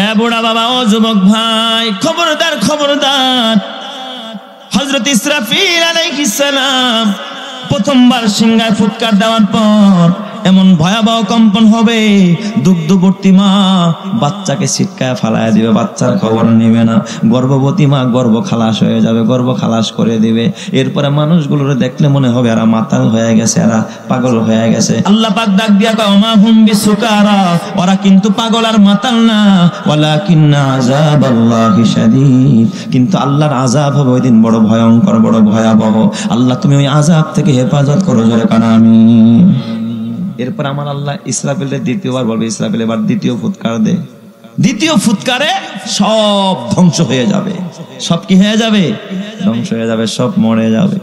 এ বুড়া বাবা, ও যুবক ভাই, খবরদার খবরদার। হযরত ইসরাফিল আলাইহিস সালাম প্রথমবার সিংহায় ফুৎকার দেওয়ার পর এমন ভয়াবহ কম্পন হবে, দুগ্ধবর্তী মা বাচ্চাকে ছিটকায় ফালায় দিবে, বাচ্চার খবর নেবে না। গর্ভবতী মা গর্ভ খালাস হয়ে যাবে, গর্ভ খালাস করে দিবে। এরপরে মানুষগুলোর দেখলে মনে হবে এরা মাতাল হয়ে গেছে, এরা পাগল হয়ে গেছে। আল্লাহ পাক ডাক দিয়া কয়, মা হুম বিসুকারা, ওরা কিন্তু পাগল আর মাতাল না, ওয়ালাকিন্না আযাবাল্লাহি শাদীদ, কিন্তু আল্লাহর আযাব হবে ওই দিন বড় ভয়ঙ্কর, বড় ভয়াবহ। আল্লাহ তুমি ওই আযাব থেকে হেফাজত করো, জোরে কানা আমিন। এরপর আমার আল্লাহ ইসরাফিলের দ্বিতীয়বার বলবে, ইসরাফিল এবার দ্বিতীয় ফুৎকার দে। দ্বিতীয় ফুৎকারে সব ধ্বংস হয়ে যাবে। সব কি হয়ে যাবে? ধ্বংস হয়ে যাবে, সব মরে যাবে।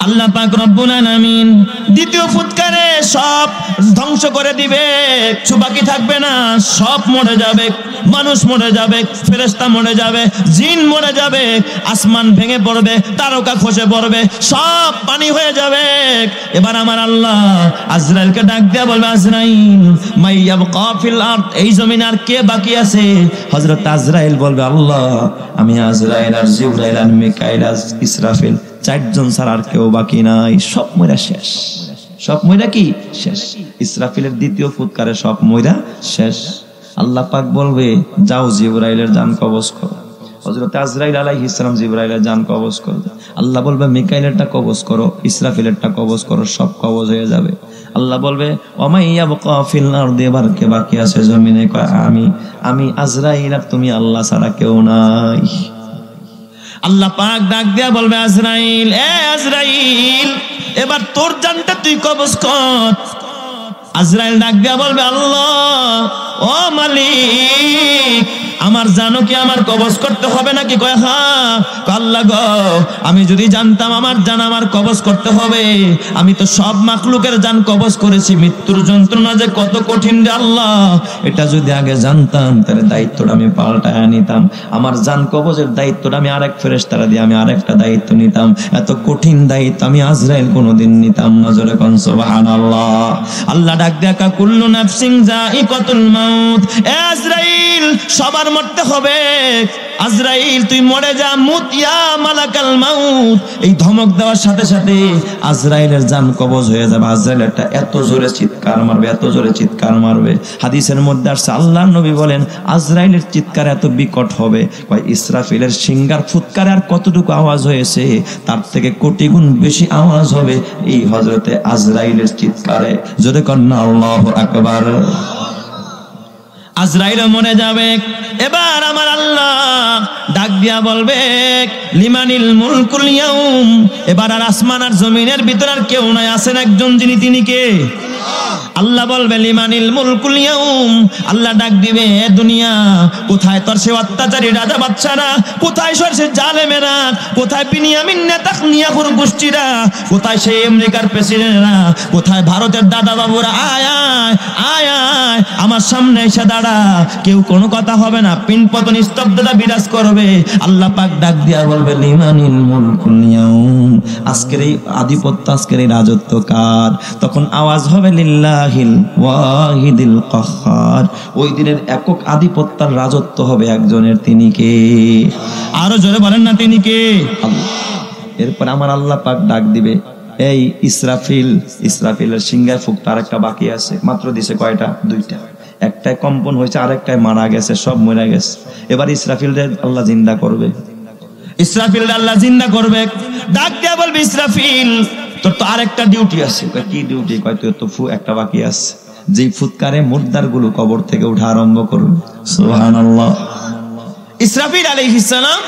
আল্লাহ পাক রব্বুল আলামিন দ্বিতীয় ফুৎকারে সব ধ্বংস করে দিবে, কিছু বাকি থাকবে না, সব মরে যাবে। মানুষ মরে যাবে, ফেরেশতা মরে যাবে, জিন মরে যাবে, আসমান ভেঙে পড়বে, তারকা খসে পড়বে, সব পানি হয়ে যাবে। এবার আমার আল্লাহ আজরাইলকে ডাক দেয়া বলবে, আজরাইল মাইয়াবকা ফিল আরদ, এই জমিন আর কে বাকি আছে? হযরত আজরাইল বলবে, আল্লাহ আমি আজরাইল আর জিবরাইল আর মিকাইল আর ইসরাফিল, চারজন ছাড়া আর কেউ বাকি নাই, সব মইরা শেষ। সব মইরা কি শেষ? ইসরাফিলের দ্বিতীয় ফুৎকারে সব মইরা শেষ। আল্লাহ পাক বলবে, যাও জিবরাইলের জান কবজ করো। হযরত আজরাইল আলাইহিস সালাম জিবরাইলের জান কবজ করবে। আল্লাহ বলবে, মিকাইলেরটা কবজ করো, ইসরাফিলেরটা কবজ করো, সব কবজ হয়ে যাবে। আল্লাহ বলবে, ওমাইয়াবকা ফিল আরদি, এবার কে বাকি আছে জমিনে? কয় আমি আজরাইল, আর তুমি আল্লাহ ছাড়া কেউ নাই। আল্লাহ পাক ডাক দিয়া বলবে, আজরাইল, এ আজরাইল, এবার তোর জানটা তুই কবজ কর। আজরাইল ডাক দিয়া বলবে, আল্লাহ ও মালিক, আমার জানো কি আমার কবজ করতে হবে নাকি? কয় হ্যাঁ। আল্লাহ গো, আমি যদি জানতাম আমার জান আমার কবজ করতে হবে, আমি তো সব মাখলুকের জান কবজ করেছি। মৃত্যুর যন্ত্রণা যে কত কঠিন রে আল্লাহ, এটা যদি আগে জানতাম তাহলে দায়িত্বটা আমি পাল্টায় নিতাম। আমার জান কবজের দায়িত্বটা আমি আরেক ফেরেশতারা দিয়ে আমি আরেকটা দায়িত্ব নিতাম। এত কঠিন দায়িত্ব আমি আজরাইল কোনোদিন নিতাম না। জোরে কোন সুবহানাল্লাহ। আল্লাহ ডাক দেয়া, কুল্লু নাফসিন যায়িকাতুল মাউত, এ আজরাইল সবার মরতে হবে। আজরাইল তুই মরে যা, মুত ইয়া মালাকাল মাউত। এই ধমক দেওয়ার সাথে সাথে আজরাইলের জান কবজ হয়ে যাবে। আজরাইলটা এত জোরে চিৎকার মারবে, এত জোরে চিৎকার মারবে, হাদিসের মধ্যে আসছে আল্লাহর নবী বলেন আজরাইলের চিৎকার এত বিকট হবে, কয় ইসরাফিলের সিংহার ফুৎকারে আর কতটুকু আওয়াজ হয়েছে তার থেকে কোটি গুণ বেশি আওয়াজ হবে এই হযরতে আজরাইলের চিৎকারে। জোরে কন্না আল্লাহু আকবার। আজরাইল মরে যাবে। এবার আমার আল্লাহ ডাক দিয়া বলবে, লিমানিল মুলকুল ইয়াউম, এবার আর আসমান আর জমিনের ভিতর আর কেউ নাই, আছেন একজন, যিনি তিনি কে? আল্লাহ বলবে, লিমানিল মুলকুল ইয়াউম। আল্লাহ ডাক দিবে, এ দুনিয়া কোথায় তোর সে অত্যাচারী রাজা বাদশারা, কোথায় সে জালেমেরা, কোথায় বিনিয়ামিন নেতানিয়াহুর গোষ্ঠীরা, কোথায় সেই আমেরিকার প্রেসিডেন্টরা, কোথায় ভারতের দাদা বাবুরা? আয় আয় আয় আয়, আমার সামনে এসে দাঁড়া। কেউ কোনো কথা হবে না, পিনপতন স্তব্ধতা বিরাজ করবে। আল্লাহ পাক ডাক দিয়া বলবে, লিমানিল মুলকুল ইয়াউম, আজকের এই আধিপত্য, আজকের এই রাজত্ব কার? তখন আওয়াজ হবে, লিল্লাহিল ওয়াহিদিল কাহ্হার। ওই দিনের একক আধিপত্যের রাজত্ব হবে একজনের, তিনি কে? আরো জোরে বলেন না, তিনি কে? আল্লাহ। এরপর আমার আল্লাহ পাক ডাক দিবে, এই ইসরাফিল, ইসরাফিলের সিংহায় ফুঁকটা আরেকটা বাকি আছে, মাত্র দিছে কয়টা? দুইটা। একটাই কম্পন হয়েছে, আরেকটাই মারা গেছে, সব মরে গেছে। এবার ইসরাফিলরে আল্লাহ জিন্দা করবে, ইসরাফিল আল্লাহ জিন্দা করবে। ডাক দিয়া বলবে, ইসরাফিল তোর তো আরেকটা ডিউটি আছে। কি ডিউটি? কয় তোর তো একটা বাকি আছে, যেই ফুৎকারে মুর্দার গুলো কবর থেকে উঠা আরম্ভ করবে। সুবহানাল্লাহ। ইসরাফিল আলাইহিস সালাম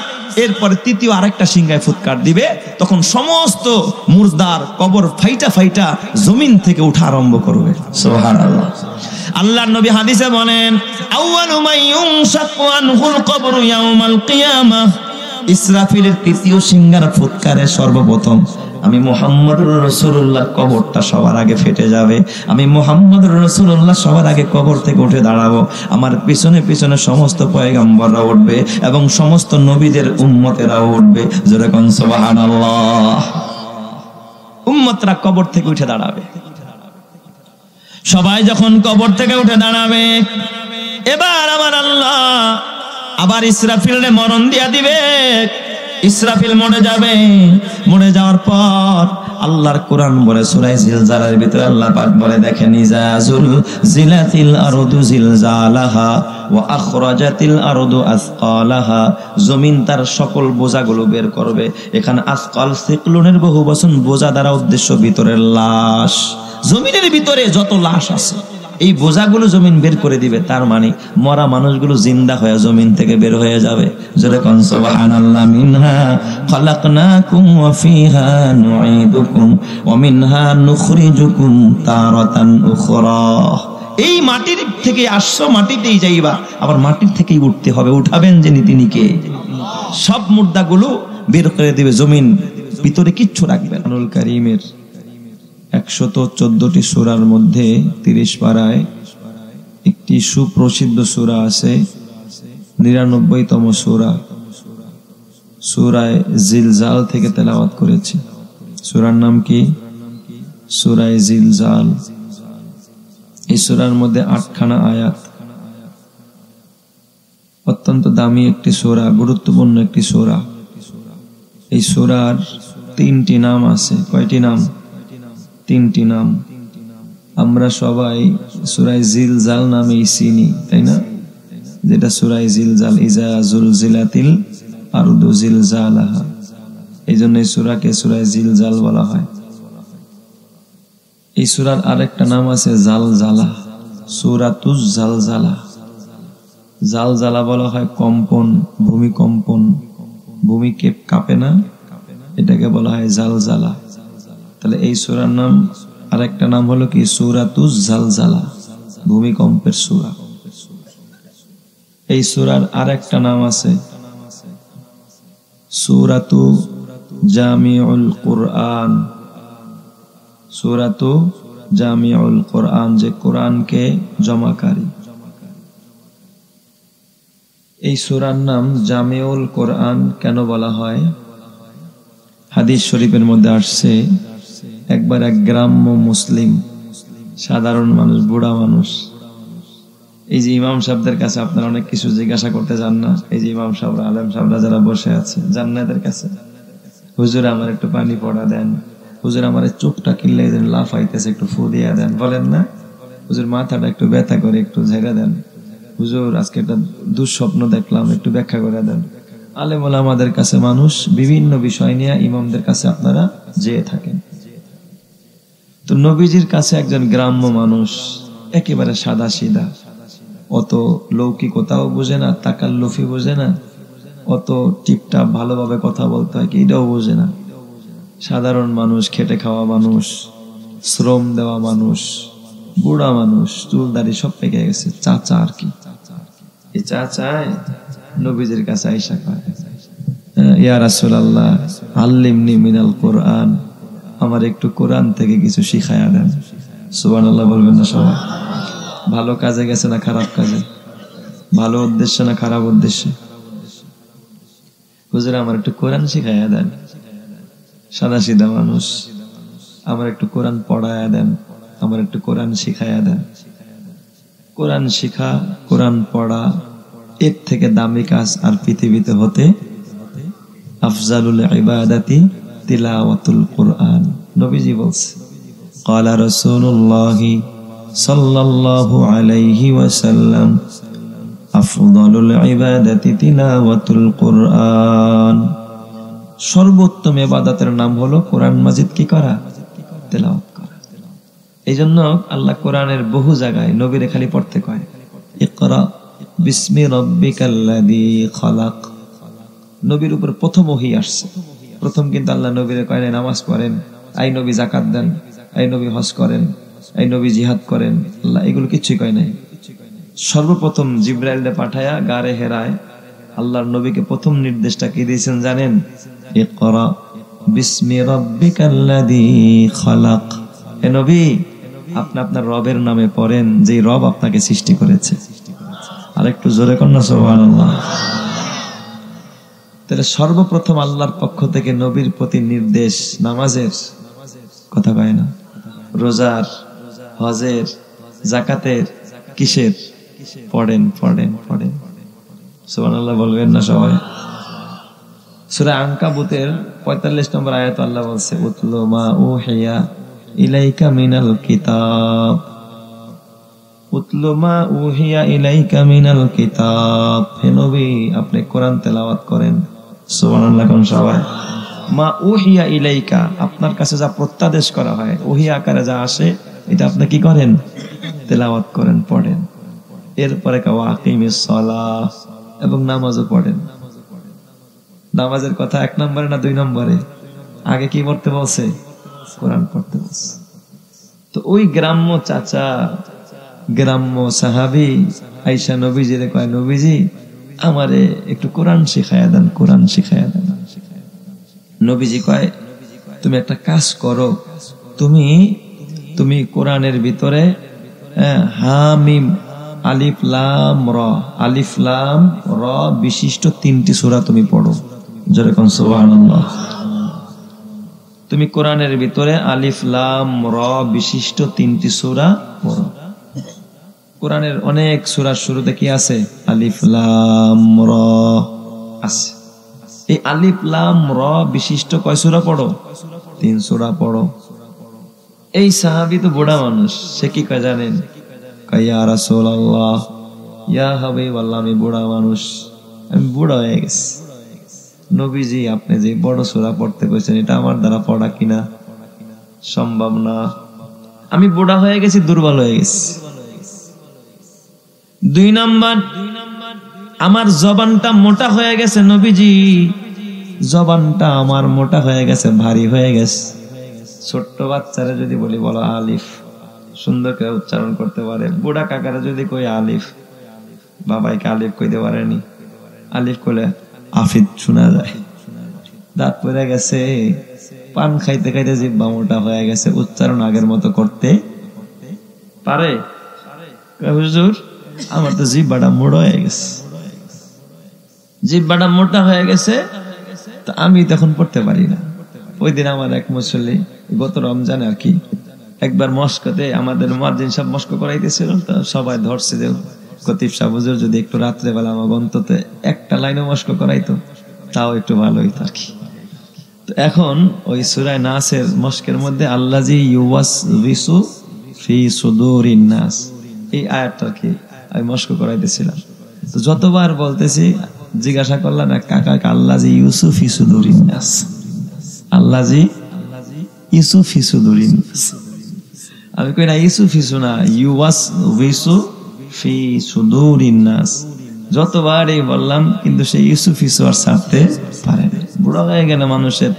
এরপর তৃতীয় আরেকটা সিংহায় ফুৎকার দিবে, তখন সমস্ত মুর্দার কবর ফাইটা ফাইটা জমিন থেকে উঠা আরম্ভ করবে। সুবহানাল্লাহ। আল্লাহর নবী হাদিসে বলেন, আউয়ালু মান ইউনশাকু আনহুল কবরু ইয়াউমাল কিয়ামাহ। ইসরাফিলের তৃতীয় সিংহার ফুৎকারে সর্বপ্রথম আমি মুহাম্মদুর রাসূলুল্লাহ কবরটা সবার আগে ফেটে যাবে। আমি মুহাম্মদুর রাসূলুল্লাহ সবার আগে কবর থেকে উঠে দাঁড়াবো। আমার পিছনে পিছনে সমস্ত পয়গম্বররা উঠবে এবং সমস্ত নবীদের উম্মতেরাও উঠবে। জোরে কোন সুবহানাল্লাহ। উম্মতরা কবর থেকে উঠে দাঁড়াবে। সবাই যখন কবর থেকে উঠে দাঁড়াবে, এবার আমার আল্লাহ আবার ইসরাফিলরে মরণ দিয়া দিবে। ইসরাফিল মরে যাবে। মরে যাওয়ার পর আল্লাহর কোরআন বলে সূরা জিলজালের ভিতরে আল্লাহ পাক বলে, দেখেন, ইজাজুল জিলাতিল আরদু জিলজালাহা ওয়া আখরাজাতিল আরদু আসকালাহা। জমিন তার সকল বোঝাগুলো বের করবে। এখানে আসকাল সিকলুনের বহু বচন, বোঝা দ্বারা উদ্দেশ্য ভিতরের লাশ। জমিনের ভিতরে যত লাশ আছে এই বোঝাগুলো জমিন বের করে দিবে। তার মানে মরা মানুষগুলো জিন্দা হয়ে জমিন থেকে বের হয়ে যাবে। জোরে কোন সুবহানাল্লাহ। মিনহা খালাকনাকুম ওয়া ফিহা নুঈদুকুম ওয়া মিনহা নুখরিজুকুম তারাতান উখরা। এই মাটির থেকে আসছো, মাটিতেই যাইবা, আবার মাটির থেকেই উঠতে হবে। উঠাবেন যিনি তিনি কে? সব মুর্দাগুলো বের করে দিবে, জমিন ভিতরে কিচ্ছু রাখবে না। আনুল কারীমের 114টি সূরার মধ্যে 30 পারায় একটি সুপ্রসিদ্ধ সূরা আছে, 99তম সূরা, সূরায়ে জিলজাল থেকে তেলাওয়াত করেছি। সূরার নাম কি? সূরায়ে জিলজাল। এই সূরার মধ্যে 8খানা আয়াত। অত্যন্ত দামি একটি সূরা, গুরুত্বপূর্ণ একটি সূরা। এই সূরার 3টি নাম আছে। কয়টি নাম? 3টি নাম। আমরা সবাই সূরা জিলজাল নামেই চিনি, তাই না? যেটা সূরা জিলজাল, ইজা জুলজিলাতিল আরদু জিলজালাহা। এই জন্য এই সূরাকে সূরা জিলজাল বলা হয়। এই সূরার আরেকটা নাম আছে জালজালা, সূরাতুজ জালজালা। জালজালা বলা হয় কম্পন, ভূমিকম্পন, ভূমিকে কাঁপে না, এটাকে বলা হয় জালজালা। তাহলে এই সূরার নাম আরেকটা নাম হলো কি? সূরাতুজ জালজালা, ভূমিকম্পের সূরা। এই সূরার আরেকটা নাম আছে সূরাতু জামিউল কুরআন, সূরাতু জামিউল কুরআন, যে কোরআনকে জমাকারী। এই সূরার নাম জামিউল কুরআন কেন বলা হয়? হাদিস শরীফের মধ্যে আসছে, একবার এক গ্রাম্য মুসলিম সাধারণ মানুষ, বুড়া মানুষ, এই যে ইমাম সাহেবদের কাছে আপনারা অনেক কিছু জিজ্ঞাসা করতে যান না? এই যে ইমাম সাহেবরা, আলেম সাহেবরা যারা বসে আছে, যান না এদের কাছে? হুজুর আমার একটু পানি পড়া দেন, হুজুর আমার চোখটা কিনলে লাফ আইতেছে, একটু ফু দিয়া দেন, বলেন না? হুজুর মাথাটা একটু ব্যথা করে একটু ঝেড়ে দেন, হুজুর আজকে একটা দুঃস্বপ্ন দেখলাম, একটু ব্যাখ্যা করে দেন। আলেম ওলামাদের কাছে মানুষ বিভিন্ন বিষয় নিয়ে ইমামদের কাছে আপনারা যেয়ে থাকেন। তো নবীজির কাছে একজন গ্রাম্য মানুষ, একেবারে সাদা সিধা, অত লৌকিকতাও বোঝে না, তাকাল্লুফি বোঝে না, অত টিপটাপ ভালোভাবে কথা বলতে হয় কি এটাও বোঝে না। সাধারণ মানুষ, খেটে খাওয়া মানুষ, শ্রম দেওয়া মানুষ, বুড়া মানুষ, চুল দাড়ি সব পেকে গেছে, চাচা আর কি। এই চাচায় নবীজির কাছে আইসা কয়, ইয়া রাসূলুল্লাহ আল্লিমনি মিনাল কুরআন, আমার একটু কোরআন থেকে কিছু শিখায়া দেন। সুবহানাল্লাহ বলবেন না সবাই? ভালো কাজে গেছে না খারাপ কাজে? ভালো উদ্দেশ্যে না খারাপ উদ্দেশ্যে? হুজুর আমার একটু কোরআন শিখাইয়া দেন। সাদা সিধা মানুষ, আমার একটু কোরআন পড়ায়া দেন, আমার একটু কোরআন শিখাইয়া দেন। কোরআন শিখা, কোরআন পড়া, এর থেকে দামি কাজ আর পৃথিবীতে হতে আফজালুল ইবাদাতি তিলাওয়াতুল কুরআন। নবীজি বলছে, ক্বালা রাসূলুল্লাহ সাল্লাল্লাহু আলাইহি ওয়াসাল্লাম আফদালুল ইবাদাতি তিলাওয়াতুল কুরআন। সর্বোত্তম ইবাদতের নাম হলো কোরআন মাজিদ কি করা? তেলাওয়াত করা। এইজন্য আল্লাহ কোরআনের বহু জায়গায় নবীরে খালি পড়তে কয়, ইকরা বিসমি রাব্বিকাল্লাযী খালাক। নবীর উপর প্রথম ওহী আসছে। প্রথম কিন্তু আল্লাহ নবীরে কয় না নামাজ পড়েন, এই নবী যাকাত দেন, এই নবী হজ করেন, এই নবী জিহাদ করেন, আল্লাহ এগুলো কিছুই কয় নাই। সর্বপ্রথম জিবরাইলকে পাঠায়া গারে হেরায় আল্লাহর নবীকে প্রথম নির্দেশটা কি দিয়েছেন জানেন? ইকরা বিসমি রাব্বিকাল্লাযী খালাক। হে নবী, আপনি আপনার রবের নামে পড়েন, যে রব আপনাকে সৃষ্টি করেছে। আরেকটু জোরে কর না সুবহানাল্লাহ। তাহলে সর্বপ্রথম আল্লাহর পক্ষ থেকে নবীর প্রতি নির্দেশ নামাজের, কথা কয় না, রোজার, হজের, যাকাতের, কিসের? পড়েন পড়েন পড়েন, সুবহানাল্লাহ বলবেন না সবাই? সূরা আনকাবুতের 45 নম্বর আয়াত আল্লাহ বলছে, উতলু মা উহিয়া ইলাইকা মিনাল কিতাব, উতলু মা উহিয়া ইলাইকা মিনাল কিতাব। হে নবী, আপনি কোরআন তেলাওয়াত করেন। সুবহানাল্লাহ কোন সবাই? মা উহিয়া ইলাইকা, আপনার কাছে যা প্রত্যাদেশ করা হয়, ওহী আকারে যা আসে, এটা আপনি কি করেন? তেলাওয়াত করেন, পড়েন। এরপরে ওয়াকিমিস সালাহ, এবং নামাজও পড়েন। নামাজের কথা 1 নম্বরে না 2 নম্বরে? আগে কি পড়তে বলছে? কোরআন পড়তে বলছে। তো ওই গ্রাম্য চাচা, গ্রাম্য সাহাবী আয়েশা নবীজিরে কয়, নবীজি আমারে একটু কোরআন শিখায়া দেন, কোরআন শিখায়া দেন। নবীজি কয়, তুমি একটা কাজ করো, তুমি কোরআনের ভিতরে হামিম আলিফ লাম র, আলিফ লাম র বিশিষ্ট 3টি সূরা তুমি পড়ো। যেরকম সুবহানাল্লাহ। তুমি কোরআনের ভিতরে আলিফ লাম র বিশিষ্ট 3টি সূরা পড়ো। কোরআনের অনেক সূরার শুরুতে কি আছে? আলিফ লাম র আছে। এই আলিফ লাম র বিশিষ্ট কয় সূরা পড়ো? 3 সূরা পড়ো। এই সাহাবী তো বুড়া মানুষ, সে কি কয় জানেন? কয়, ইয়া রাসূলুল্লাহ, ইয়া হাবিবাল্লাহ, আমি বুড়া মানুষ, আমি বুড়া হয়ে গেছি। নবীজি, আপনি যে বড় সূরা পড়তে কইছেন, এটা আমার দ্বারা পড়া কিনা সম্ভব না। আমি বুড়া হয়ে গেছি, দুর্বল হয়ে গেছি। 2 নাম্বার, আমার জবানটা মোটা হয়ে গেছে নবীজি, জবানটা আমার মোটা হয়ে গেছে, ভারী হয়ে গেছে। ছোট্ট বাচ্চারা যদি বলি বলো আলিফ, সুন্দর করে উচ্চারণ করতে পারে। বুড়া কাকারা যদি কই আলিফ, বাবাইকে আলিফ কইতে পারেনি, আলিফ কইলে আফিদ শোনা যায়। দাঁত পড়ে গেছে, পান খাইতে খাইতে জিহ্বা মোটা হয়ে গেছে, উচ্চারণ আগের মতো করতে পারে? হুজুর, আমার তো জিহ্বাটা মোটা হয়ে গেছে, জিহ্বাটা মোটা হয়ে গেছে, তো আমি তখন পড়তে পারি না। ওই দিন আমার এক মুসল্লি, গত রমজানে আর কি, একবার মস্কতে আমাদের মুয়াজ্জিন সাহেব মস্ক করাইতেছিল, তো সবাই ধরছে যে খতিব সাহেব হুজুর যদি একটু রাত্রেবেলা আমাকে অন্তত একটা লাইনও মস্ক করাইতো, তাও একটু ভালো হইতো আর কি। তো এখন ওই সূরা নাসের মস্কের মধ্যে আল্লাযী ইউওয়াসবিসু ফি সুদুরিন নাস, এই আয়াতটা কি আমি মস্ক করাইতেছিলাম। তো যতবার বলতেছি জিজ্ঞাসা করলাম এক কাকা, আল্লাযী ইউসু ফি সুদুরিন নাস, আল্লাযী ইউসু ফি সুদুরিন নাস। আমি কই না ইউসুফ ইসু না, ইউওয়াসবিসু ফি সুদুরিন নাস। যতবারই বললাম, কিন্তু সে ইউসুফ ইসু আর ছাড়তে পারে না। বুড়া হয়ে গেলে মানুষের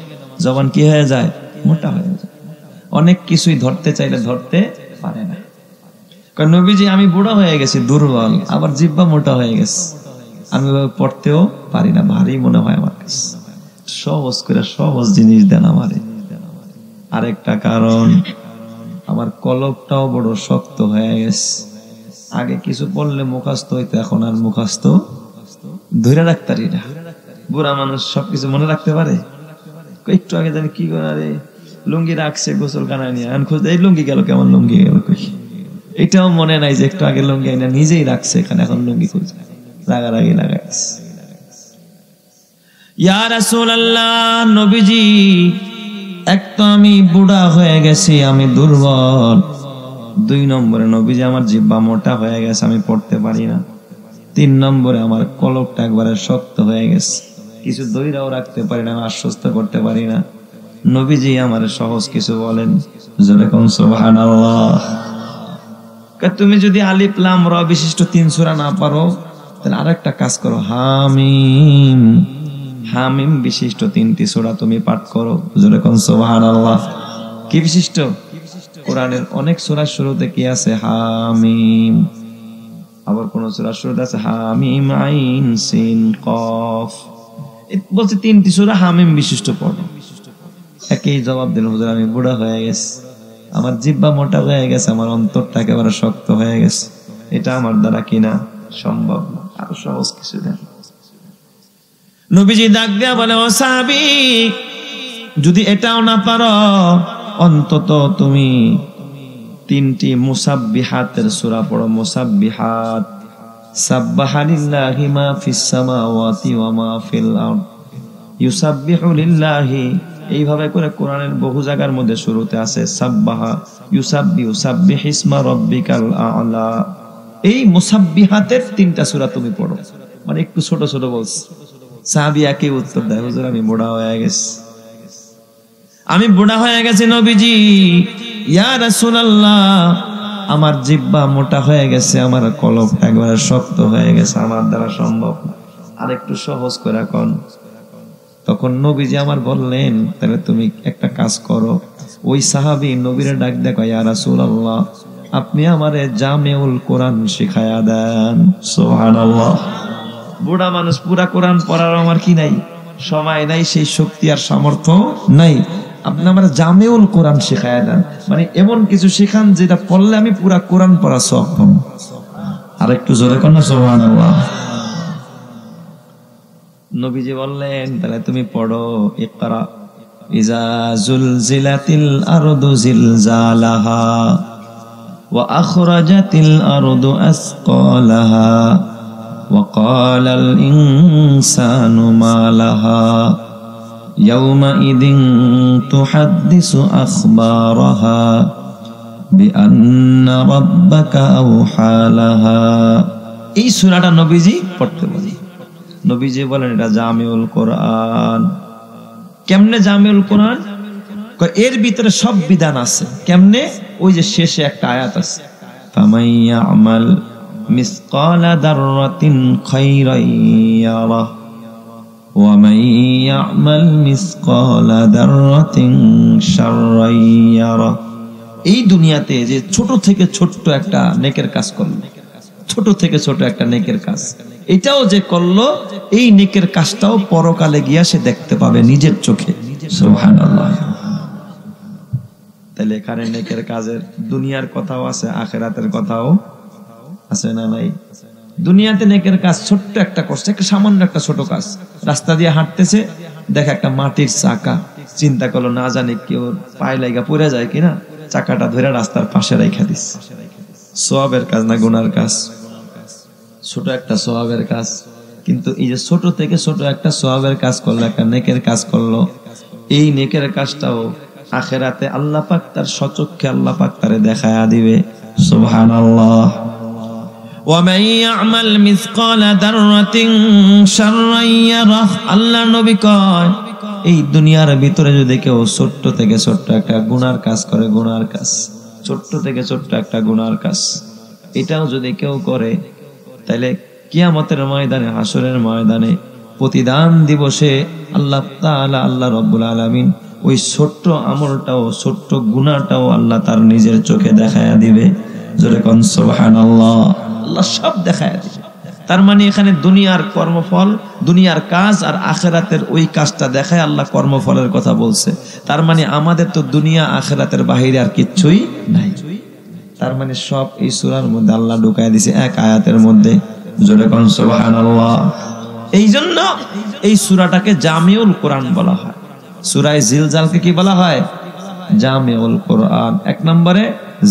জবান কি হয়ে যায়? মোটা হয়ে যায়। অনেক কিছুই ধরতে চাইলে ধরতে পারে না। কারণ নবীজি, আমি বুড়া হয়ে গেছি, দুর্বল, আবার জিহ্বা মোটা হয়ে গেছে, আমি পড়তেও পারি না, ভারী মনে হয় আমার কাছে। সহজ করে সহজ জিনিস দেন আমারে। আরেকটা কারণ, আমার কলবটাও বড় শক্ত হয়ে গেছে। আগে কিছু পড়লে মুখস্থ হইতো, এখন আর মুখস্থ ধরে রাখতে পারি না। বুড়া মানুষ সবকিছু মনে রাখতে পারে? একটু আগে জানি কি করে লুঙ্গি রাখছে গোসল কানায় নিয়ে, এখন খুঁজতে এই লুঙ্গি গেল, কেমন লুঙ্গি গেল, এটাও মনে নাই যে একটু আগে লুঙ্গি আইনা নিজেই রাখছে এখানে, এখন লুঙ্গি খুঁজছে, রাগারাগি লাগাইছে। ইয়া রাসূলুল্লাহ, নবীজি, এক তো আমি বুড়া হয়ে গেছি, আমি দুর্বল। 2 নম্বরে নবীজি, আমার জিহ্বা মোটা হয়ে গেছে, আমি পড়তে পারি না। 3 নম্বরে আমার কলবটা একবারে শক্ত হয়ে গেছে, কিছু দইরাও রাখতে পারি না, আশ্বস্ত করতে পারি না। নবীজি, আমার সহজ কিছু বলেন। যেরকম সুবহানাল্লাহ। তুমি যদি আলিফ লাম র বিশিষ্ট 3 সূরা না পারো, তাহলে আরেকটা কাজ করো, হামিম, হামিম বিশিষ্ট 3টি সূরা তুমি পাঠ করো। যেরকম সুবহানাল্লাহ। কি বিশিষ্ট? কোরআনের অনেক সূরার শুরুতে কি আছে? হামিম। আবার কোন সূরার শুরুতে আছে হামিম আইন সিন কফ। বলছে 3টি সূরা হামিম বিশিষ্ট পড়ো। একই জবাব দিল, হুজুর, আমি বুড়া হয়ে গেছি, আমার জিহ্বা মোটা হয়ে গেছে, আমার অন্তরটা একেবারে শক্ত হয়ে গেছে, এটা আমার দ্বারা কিনা সম্ভব না, আরো সহজ কিছু দেন। নবীজি ডাক দেয়া বলে, ও সাহাবী, যদি এটাও না পারো, অন্তত তুমি 3টি মুসাব্বিহাতের সূরা পড়ো। মুসাব্বিহাত সাব্বাহা লিল্লাহি মা ফিস সামাওয়াতি ওয়া মা ফিল আরদ ইউসাব্বিহু লিল্লাহি। এইভাবে করে কোরআনের বহু জায়গার মধ্যে শুরুতে আছে সাব্বাহা ইউসাব্বিহু সাব্বিহ ইসমা রাব্বিকাল আ'লা। এই মুসাব্বিহাতের 3টা সূরা তুমি পড়ো। মানে একটু ছোট ছোট বলছে। সাহাবী একই উত্তর দেয়, হুজুর আমি বুড়া হয়ে গেছি, আমি বুড়া হয়ে গেছি নবীজি। ইয়া রাসূলুল্লাহ আমার জিহ্বা মোটা হয়ে গেছে, আমার কলব একবারে শক্ত হয়ে গেছে, আমার দ্বারা সম্ভব না, আর একটু সহজ করে কোন। তখন নবীজি আমার বললেন তাহলে তুমি একটা কাজ করো। ওই সাহাবী নবীরে ডাক দেখো, ইয়া রাসূলুল্লাহ আপনি আমারে জামিউল কোরআন শিখায়া দেন। সুবহানাল্লাহ। বুড়া মানুষ পুরা কোরআন পড়ার আমার কি নাই, সময় নাই, সেই শক্তি আর সামর্থ্য নাই। আপনি আমার জামিউল কোরআন শিখায়া দেন, মানে এমন কিছু শিখান যেটা পড়লে আমি পুরা কোরআন পড়া সক্ষম। আর একটু জোরে কোন সুবহানাল্লাহ। নবীজি বললেন তাহলে তুমি পড়ো ইকরা ইজা জুলজিলাতিল আরদু জিলজালাহা ওয়া আখরাজাতিল আরদু আসকালাহা ওয়া ক্বালাল ইনসানু মা লাহা ইয়াউমাইদিন তুহাদ্দিসু আখবারাহা বিআন্না রাব্বাকা আওহা লাহা। এই সূরাটা নবীজি পড়তে বলেন। নবীজি বলেন এটা জামিউল কোরআন। কেমনে জামিউল কোরআন? এর ভিতরে সব বিধান আছে। কেমনে? ওই যে শেষে একটা আয়াত আছে, ফামাইয়ামাল মিসকালা দাররাতিন খায়রান ইয়ারা ওয়া মাইয়ামাল মিসকালা দাররাতিন শাররান ইয়ারা। এই দুনিয়াতে যে ছোট থেকে ছোট্ট একটা নেকের কাজ করলো, ছোট থেকে ছোট একটা নেকের কাজ, এটাও যে করলো, এই নেকের কাজটাও পরকালে গিয়া সে দেখতে পাবে নিজের চোখে। সুবহানাল্লাহ। তাহলে এখানে নেকের কাজের দুনিয়ার কথাও আছে, আখিরাতের কথাও আছে না নাই? দুনিয়াতে নেকের কাজ ছোট্ট একটা করছে, একটা সামান্য একটা ছোট কাজ। রাস্তা দিয়ে হাঁটতেছে, দেখে একটা মাটির চাকা, চিন্তা করলো না জানি কেউ পায়ে লাগা পড়ে যায় কিনা, চাকাটা ধরে রাস্তার পাশে রাইখা দিচ্ছে। সওয়াবের কাজ না গুনার কাজ? ছোট একটা সওয়াবের কাজ। কিন্তু এই যে ছোট থেকে ছোট একটা সওয়াবের কাজ করলো, একটা নেকের কাজ করলো, এই নেকের কাজটাও আখিরাতে আল্লাহ পাক তার সচক্ষে আল্লাহ পাক তারে দেখায়া দিবে। সুবহানাল্লাহ। ওয়া মান ইয়ামাল মিসকালা দাররাতিন শাররান ইয়ারাহ। আল্লাহ নবী কয় এই দুনিয়ার ভিতরে যদি কেউ ছোট্ট থেকে ছোট্ট একটা গুনার কাজ করে, গুনার কাজ, ছোট্ট থেকে ছোট্ট একটা গুনার কাজ, এটাও যদি কেউ করে, তাহলে কিয়ামতের ময়দানে, হাসরের ময়দানে, প্রতিদান দিবসে আল্লাহ তাআলা, আল্লাহ রাব্বুল আলামিন ওই ছোট্ট আমলটাও, ছোট্ট গুনাহটাও আল্লাহ তার নিজের চোখে দেখায়া দিবে। জোরে কোন সুবহানাল্লাহ। আল্লাহ সব দেখায়া দিবে। তার মানে এখানে দুনিয়ার কর্মফল, দুনিয়ার কাজ আর আখিরাতের ওই কাজটা দেখায় আল্লাহ কর্মফলের কথা বলছে। তার মানে আমাদের তো দুনিয়া আখিরাতের বাহিরে আর কিচ্ছুই নাই। তার মানে সব এই সূরার মধ্যে আল্লাহ ঢুকায় দিয়েছে এক আয়াতের মধ্যে। জোরে কোন সুবহানাল্লাহ। এই জন্য এই সূরাটাকে জামিউল কোরআন বলা হয়। সূরা জিলজালকে কি বলা হয়? জামিউল কোরআন। 1 নম্বরে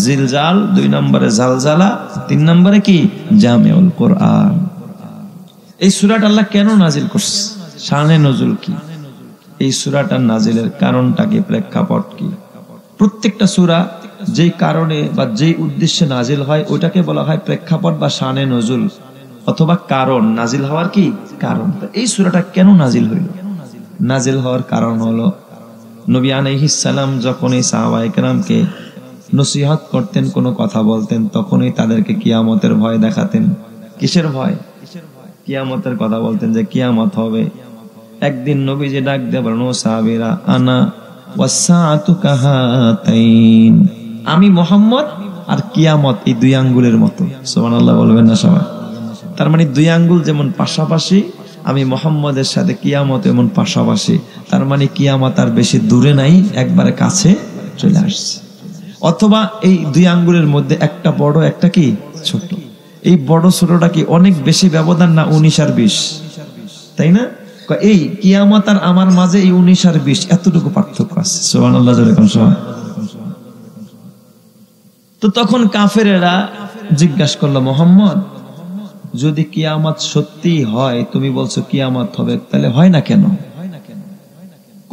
জিলজাল, 2 নম্বরে জালজালা, 3 নম্বরে কি? জামিউল কোরআন। এই সূরাটা আল্লাহ কেন নাজিল করছে? শানে নজুল কি? এই সূরাটার নাজিলের কারণটা কি, প্রেক্ষাপট কি? প্রত্যেকটা সূরা যেই কারণে বা যেই উদ্দেশ্যে নাজিল হয় ওটাকে বলা হয় প্রেক্ষাপট বা শানে নজুল, অথবা কারণ, নাজিল হওয়ার কি কারণ। এই সূরাটা কেন নাজিল হইল? নাজিল হওয়ার কারণ হলো নবী আলাইহিস সালাম যখনই সাহাবায়ে কেরামকে নসিহত করতেন, কোনো কথা বলতেন, তখনই তাদেরকে কিয়ামতের ভয় দেখাতেন। কিসের ভয়? কিয়ামতের কথা বলতেন যে কিয়ামত হবে। একদিন নবীজি ডাক দিয়ে বলেন, ও সাহাবীরা, আনা ওয়াসসাআতু কাহাতাইন, আমি মুহাম্মদ আর কিয়ামত এই 2 আঙ্গুলের মতো। সুবহানাল্লাহ বলবেন না সবাই? তার মানে 2 আঙ্গুল যেমন পাশাপাশি, আমি মুহাম্মদের সাথে কিয়ামত এমন পাশাপাশি। তার মানে কিয়ামত আর বেশি দূরে নাই, একবারে কাছে চলে আসছে। অথবা এই 2 আঙ্গুলের মধ্যে একটা বড়, একটা কি ছোট। এই বড় ছোটটা কি অনেক বেশি ব্যবধান না? 19 আর 20, তাই না? এই কিয়ামত আর আমার মাঝে এই 19 আর 20 এতটুকু পার্থক্য আছে। সুবহানাল্লাহ। তো তখন কাফেরেরা জিজ্ঞাসা করলো, মুহাম্মদ যদি কিয়ামত সত্যি হয়, তুমি বলছো কিয়ামত হবে, তাহলে হয় না কেন?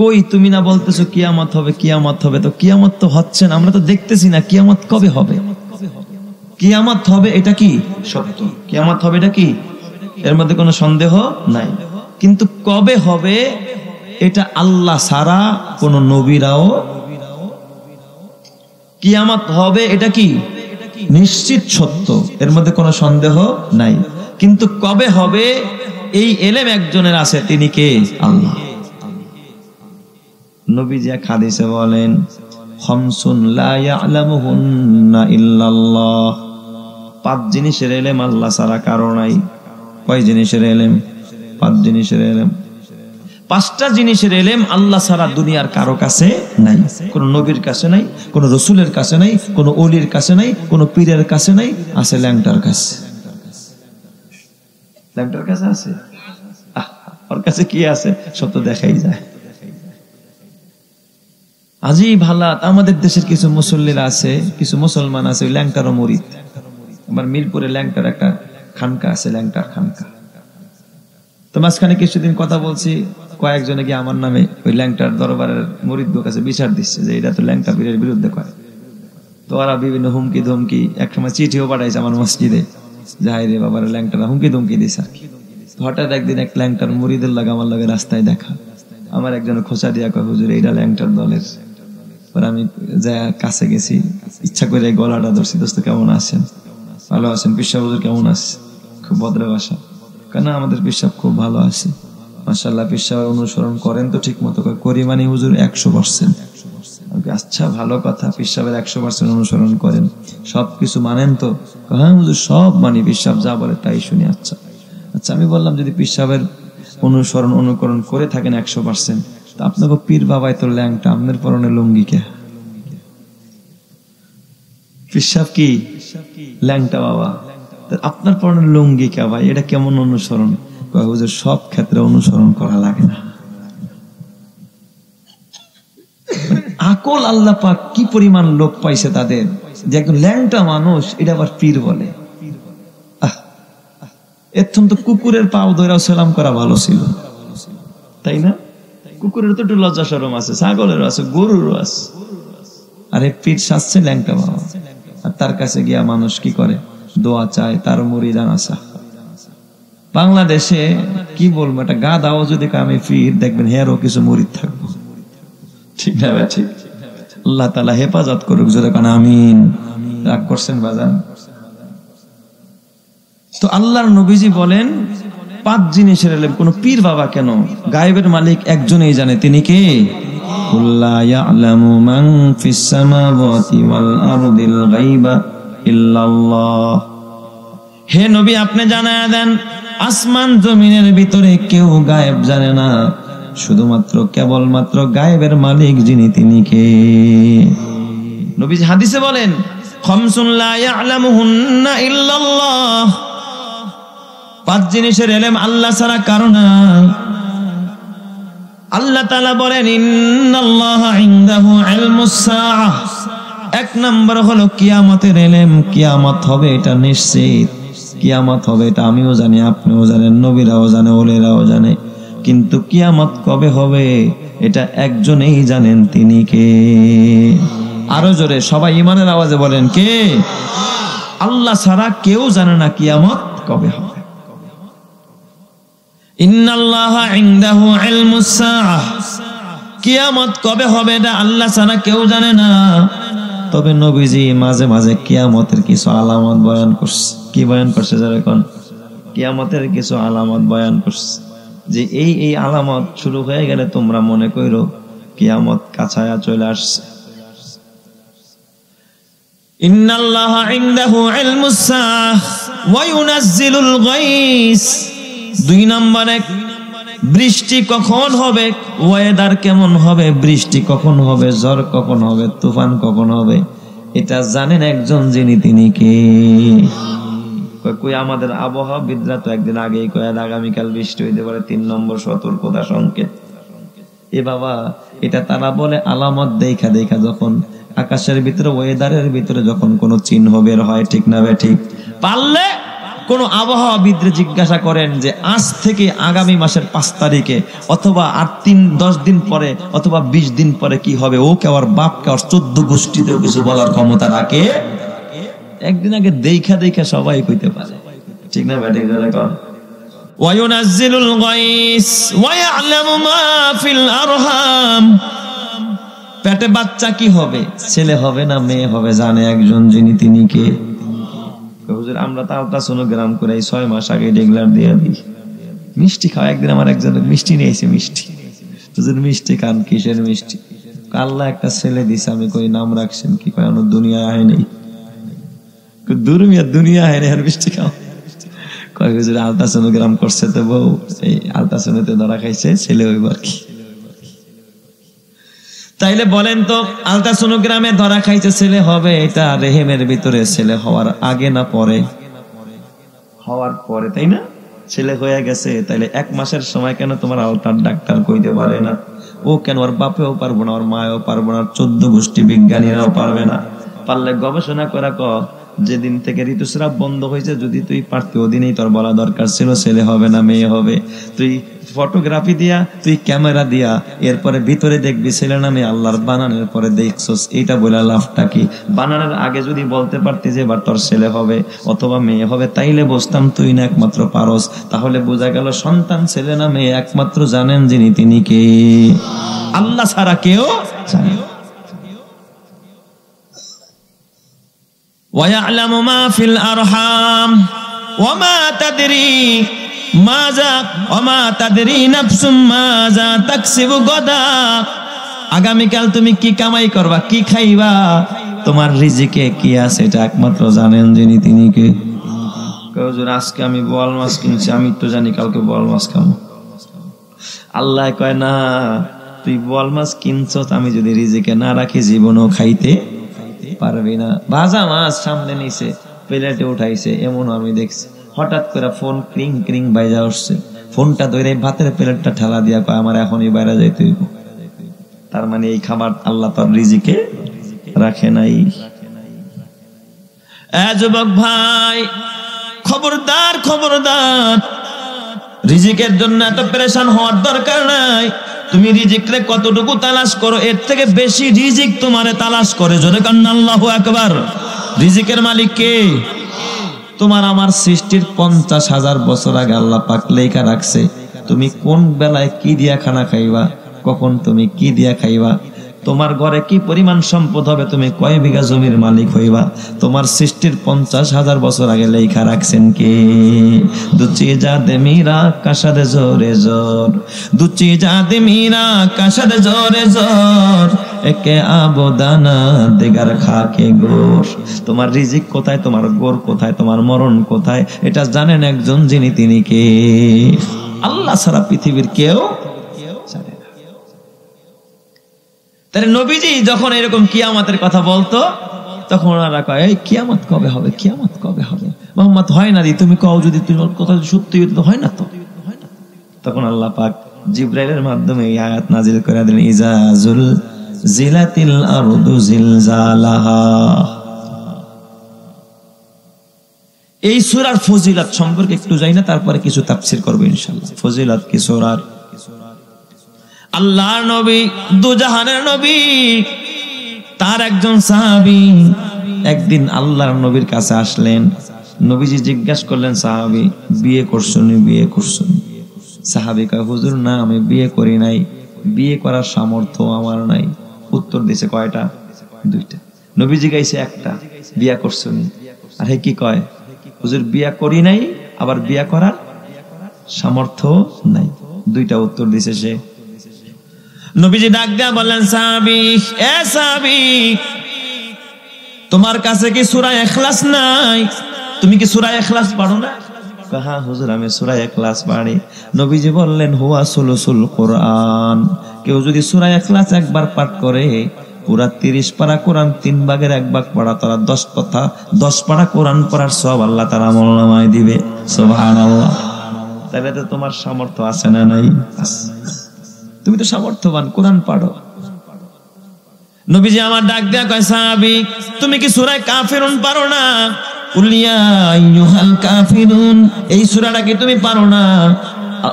কই তুমি না বলতেছো কিয়ামত হবে, কিয়ামত হবে? তো কিয়ামত তো হচ্ছে না, আমরা তো দেখতেছি না। কিয়ামত কবে হবে? কিয়ামত হবে এটা কি সত্য, কিয়ামত হবে এটা কি, এর মধ্যে কোনো সন্দেহ নাই। কিন্তু কবে হবে এটা আল্লাহ ছাড়া কোন নবীরাও, কিয়ামত হবে এটা কি নিশ্চিত সত্য, এর মধ্যে কোনো সন্দেহ নাই। কিন্তু কবে হবে এই ইলম একজনের আছে, তিনি কে? আল্লাহ। নবীজি এক হাদিসে বলেন, খামসুন লা ইয়ালামুহুন্না ইল্লাল্লাহ, 5 জিনিসের ইলম আল্লাহ ছাড়া কারো নাই। কয় জিনিসের ইলম? 5 জিনিসের ইলম। 5টা জিনিসের ইলম আল্লাহ ছাড়া দুনিয়ার কারো কাছে নাই, কোন নবীর কাছে নাই, কোন রাসূলের কাছে নাই, কোন ওলির কাছে নাই, কোন পীরের কাছে নাই, আছে ল্যাংটার কাছে। ল্যাংটার কাছে আছে? ওর কাছে কি আছে? সব তো দেখাই যায়। আজিব হালাত। আমাদের দেশের কিছু মুসল্লিরা আছে, কিছু মুসলমান আছে, ওই ল্যাংটারও মুরিদ। আমার মিরপুরে ল্যাংটার একটা খানকা আছে, ল্যাংটার খানকা। তো মাঝখানে কিছুদিন কথা বলছি, কয়েকজনে গিয়ে আমার নামে ওই ল্যাংটার দরবারের মুরিদদের কাছে বিচার দিচ্ছে যে এটা তো ল্যাংটা পীরের বিরুদ্ধে করে। তো ওরা বিভিন্ন হুমকি ধমকি, একসময় চিঠিও পাঠাইছে আমার মসজিদে, যাই রে বাবার ল্যাংটারা হুমকি ধমকি দিছে আর কি। হঠাৎ একদিন এক ল্যাংটার মুরিদের লাগে আমার লাগে রাস্তায় দেখা, আমার একজন খোঁচা দিয়া কয়, হুজুর এইটা ল্যাংটার দলের। পরে আমি যা কাছে গেছি, ইচ্ছা করে গলাটা ধরছি, দোস্ত কেমন আছেন? ভালো আছেন? পিসা হুজুর কেমন আছে? খুব ভদ্র ভাষা। কেন আমাদের পিসাব খুব ভালো আছে, মাশাআল্লাহ। পিসাবের অনুসরণ করেন তো ঠিক মতো? করি মানে হুজুর 100%। আচ্ছা ভালো কথা, পিসাবের 100% অনুসরণ করেন, সবকিছু মানেন তো? হ্যাঁ হুজুর সব মানি, পিসাব যা বলে তাই শুনি। আচ্ছা আচ্ছা। আমি বললাম যদি পিসাবের অনুসরণ অনুকরণ করে থাকেন 100%, তো আপনাকে পীর বাবাই তো ল্যাংটা, আপনার পরনে লুঙ্গি কে? পিসাব কি ল্যাংটা বাবা, আপনার পরনে লুঙ্গি কে ভাই? এটা কেমন অনুসরণ? হুজুর সব ক্ষেত্রে অনুসরণ করা লাগে না। আকল আল্লাহ পাক কি পরিমাণ লোক পাইছে তাদের, যে একজন ল্যাংটা মানুষ এটা আবার পীর বলে। এরথম তো কুকুরের পাও ধরে সালাম করা ভালো ছিল, তাই না? কুকুরের তো একটু লজ্জা শরম আছে, ছাগলেরও আছে, গরুরও আছে। আরে পীর সাজছে ল্যাংটা বাবা, আর তার কাছে গিয়া মানুষ কি করে? দোয়া চায়, তার মুরিদান আছে। বাংলাদেশে কি বলবো, একটা গাধাও যদি আমি পীর, দেখবেন হেরও কিছু মুরিদ থাকবো, ঠিক না? ঠিক। আল্লাহ তাআলা হেফাজত করুক, জোরে কান আমিন। রাগ করছেন বাজান? তো আল্লাহর নবীজি বলেন 5 জিনিসের ইলম। কোন পীর বাবা কেন, গায়েবের মালিক একজনই জানে, তিনি কে? কুল্লা ইয়ালামু মান ফিস সামাওয়াতি ওয়াল আরদিল গায়বা ইল্লাল্লাহ। হে নবী আপনি জানায়া দেন, আসমান জমিনের ভিতরে কেউ গায়েব জানে না, শুধুমাত্র কেবলমাত্র গায়েবের মালিক যিনি, তিনি কে? নবীজি হাদিসে বলেন, খামসুন লা ইয়ালামুহুন্না ইল্লাল্লাহ, 5 জিনিসের ইলম আল্লাহ ছাড়া কারো নাই। আল্লাহ তাআলা বলেন, ইন্নাল্লাহা ইনদাহু ইলমুস সাআহ, 1 নম্বর হলো কিয়ামতের ইলম। কিয়ামত হবে এটা নিশ্চিত, কিয়ামত হবে এটা আমিও জানি, আপনিও জানেন, নবীরাও জানে, ওলিরাও জানে। কিন্তু কিয়ামত কবে হবে এটা একজনেই জানেন, তিনি কে? আরো জোরে সবাই ঈমানের আওয়াজে বলেন, কে? আল্লাহ ছাড়া কেউ জানে না কিয়ামত কবে হবে। ইন্নাল্লাহা ইনদাহু ইলমুস সাআহ, কিয়ামত কবে হবে এটা আল্লাহ ছাড়া কেউ জানে না। তবে নবীজি মাঝে মাঝে কিয়ামতের কিছু আলামত বয়ান করছে। কি বয়ান করছে? যারা এখন কিয়ামতের কিছু আলামত বয়ান করছে, যে এই এই আলামত শুরু হয়ে গেলে তোমরা মনে করো কিয়ামত কাছায়া চলে আসছে। ইন্নাল্লাহা ইনদাহু ইলমুস সাআহ ওয়া ইউনাজ্জিলুল গায়স। 2 নম্বরে বৃষ্টি কখন হবে, ওয়েদার কেমন হবে, বৃষ্টি কখন হবে, ঝড় কখন হবে, তুফান কখন হবে, এটা জানেন একজন যিনি, তিনি কে? কই আমাদের আবহাওয়াবিদরা তো একদিন আগেই কয় আগামীকাল বৃষ্টি হইতে পারে, 3 নম্বর সতর্কতা সংকেত। এ বাবা, এটা তারা বলে আলামত দেখা দেখা, যখন আকাশের ভিতরে ওয়েদারের ভিতরে যখন কোনো চিহ্ন বের হয়, ঠিক না? ঠিক। পারলে কোন আবহাওয়াবিদরে জিজ্ঞাসা করেন যে আজ থেকে আগামী মাসের 5 তারিখে অথবা 8-10 দিন পরে অথবা 20 দিন পরে কি হবে, ও কে ওর বাপ কে ওর 14 গোষ্ঠীতেও কিছু বলার ক্ষমতা রাখে? একদিন আগে দেখা সবাই কইতে পারে, ঠিক না ব্যাটিং করে কর। ওয়ায়ুনাজ্জিলুল গায়স ওয়া ইয়ালামু মা ফিল আরহাম। পেটে বাচ্চা কি হবে, ছেলে হবে না মেয়ে হবে, জানে একজন, যিনি তিনি কে? হুজুর আমরা তো আলট্রাসোনোগ্রাম করে 6 মাস আগে রেগুলার দিয়ে দিই। মিষ্টি খাওয়া, একদিন আমার একজন মিষ্টি নিয়ে এসে, মিষ্টি, হুজুর মিষ্টি খান, কিসের মিষ্টি? আল্লাহ একটা ছেলে দিছে, আমি কই নাম রাখছেন কি? কয় দুনিয়া আয় নেই। দুনিয়া আয় নেই আর মিষ্টি খাও? কয় হুজুর আলট্রাসোনোগ্রাম করছে তো বউ, এই আলট্রাসোনোতে ধরা খাইছে, ছেলে হইব আর কি। তাইলে বলেন তো, আলট্রাসোনোগ্রামে ধরা খাইছে ছেলে হবে, এটা রেহেমের ভিতরে ছেলে হওয়ার আগে না পরে? হওয়ার পরে, তাই না? ছেলে হয়ে গেছে, তাইলে 1 মাসের সময় কেন তোমার আলট্রার ডাক্তার কইতে পারে না? ও কেন ওর বাপেও পারবো না, ওর মায়েও পারবো না, 14 গোষ্ঠী বিজ্ঞানীরাও পারবে না? পারলে গবেষণা করা ক, যেদিন থেকে ঋতুস্রাব বন্ধ হয়েছে, যদি তুই পারতি ওদিনেই তোর বলা দরকার ছিল ছেলে হবে না মেয়ে হবে। তুই ফটোগ্রাফি দিয়া, তুই ক্যামেরা দিয়া, এরপরে ভিতরে দেখবি ছেলে না মেয়ে, আল্লাহর বানানোর পরে দেখছস, এইটা বলে লাভটা কি? বানানোর আগে যদি বলতে পারতি যে এবার তোর ছেলে হবে অথবা মেয়ে হবে, তাইলে বুঝতাম তুই না একমাত্র পারস। তাহলে বোঝা গেল সন্তান ছেলে না মেয়ে একমাত্র জানেন যিনি তিনি কে? আল্লাহ ছাড়া কেউ জানে। وَيَعْلَمُ مَا فِي الْأَرْحَامِ وَمَا تَدْرِي نَفْسٌ مَاذَا تَكْسِبُ غَدًا। আগামীকাল তুমি কি কামাই করবা, কি খাইবা, তোমার রিজিকে কি আছে, এটা একমাত্র জানেন যিনি তিনি কে? হুজুর আজকে আমি বোয়াল মাছ কিনছি, আমি তো জানি কালকে বোয়াল মাছ খাবো। আল্লাহ কয় না, তুই বোয়াল মাছ কিনছস, আমি যদি রিজিকে না রাখি জীবনও খাইতে পারবি না। ভাজা মাছ সামনে নিছে, প্লেটে উঠাইছে, এমন আমি দেখছি। হঠাৎ করে ফোন ক্রিং ক্রিং বাইজা উঠছে, ফোনটা ধরে ভাতের প্লেটটা ঠেলা দিয়া কয় আমার এখনই বাইরে যাইতে হইব। তার মানে এই খাবার আল্লাহ তার রিজিকে রাখে নাই। যুবক ভাই, খবরদার খবরদার, রিজিকের জন্য এত পেরেশান হওয়ার দরকার নাই। তুমি রিজিকরে কতটুকু তালাশ করো, এর থেকে বেশি রিজিক তোমারে তালাশ করে। জোরে কান্না আল্লাহু আকবার। রিজিকের মালিক কে? তোমার আমার সৃষ্টির 50,000 বছর আগে আল্লাহ পাক লেখা রাখছে তুমি কোন বেলায় কি দিয়া খানা খাইবা, কখন তুমি কি দিয়া খাইবা, তোমার ঘরে কি পরিমাণ সম্পদ হবে, তুমি কয় বিঘা জমির মালিক হইবা, তোমার সৃষ্টির 50,000 বছর আগে লেখা রাখছেন কে? দুচি জাদে মীরা কাশাদে জোরে জোর, দুচি জাদে মীরা কাশাদে জোরে জোর, একে আবদানা দেগার খাকে গোর। তোমার রিজিক কোথায়, তোমার গোর কোথায়, তোমার মরণ কোথায়, এটা জানেন একজন যিনি তিনি কে? আল্লাহ ছাড়া পৃথিবীর কেউ জানে না। তাহলে নবীজি যখন এরকম কিয়ামতের কথা বলতো, তখন ওনারা কয় এই কিয়ামত কবে হবে, কিয়ামত কবে হবে? মোহাম্মদ হয় না রে, তুমি কও, যদি তোমার কথা সত্যি হইতো হয় না তো। তখন আল্লাহ পাক জিবরাইলের মাধ্যমে এই আয়াত নাজিল করে দিলেন, ইজা জিলাতিল আরদু জিলজালাহা। এই সূরার ফজিলত সম্পর্কে একটু যাই না, তারপরে কিছু তাফসীর করব ইনশাআল্লাহ। ফজিলত কি সূরার? আল্লাহর নবী, দুজাহানের নবী, তার একজন সাহাবী একদিন আল্লাহর নবীর কাছে আসলেন। নবীজি জিজ্ঞাসা করলেন, সাহাবী বিয়ে করছেন? বিয়ে করছেন? সাহাবী কয়, হুজুর না, আমি বিয়ে করি নাই, বিয়ে করার সামর্থ্য আমার নাই। উত্তর দিছে কয়টা? 2টা। নবীজি গাইছে একটা, বিয়া করছেন? আর হে কি কয়, হুজুর বিয়া করি নাই, আবার বিয়া করার সামর্থ্য নাই। 2টা উত্তর দিছে সে। নবীজি ডাক দিয়া বললেন, সাহাবী, এ সাহাবী, তোমার কাছে কি সূরা ইখলাস নাই? তুমি কি সূরা ইখলাস পড়ো না? হ্যাঁ হুজুর, আমি সূরা ইখলাস পড়ি। নবীজি বললেন, হুয়া সুলুসুল কোরআন। কেউ যদি সূরা ইখলাস একবার পাঠ করে, পুরা 30 পারা কোরআন 3 ভাগের 1 ভাগ পড়া, তারা 10 পারা কোরআন পড়ার সওয়াব আল্লাহ তাআলা আমলনামায় দিবে। সুবহানাল্লাহ। তাহলে তো তোমার সামর্থ্য আছে না নাই? তুমি তো সামর্থ্যবান, কোরআন পড়ো। নবীজি আমার ডাক দেয়া কয়, সাহাবী, তুমি কি সূরা কাফিরুন পারো না? কুল ইয়া আইয়ুহাল কাফিরুন, এই সূরাটা কি তুমি পারো না?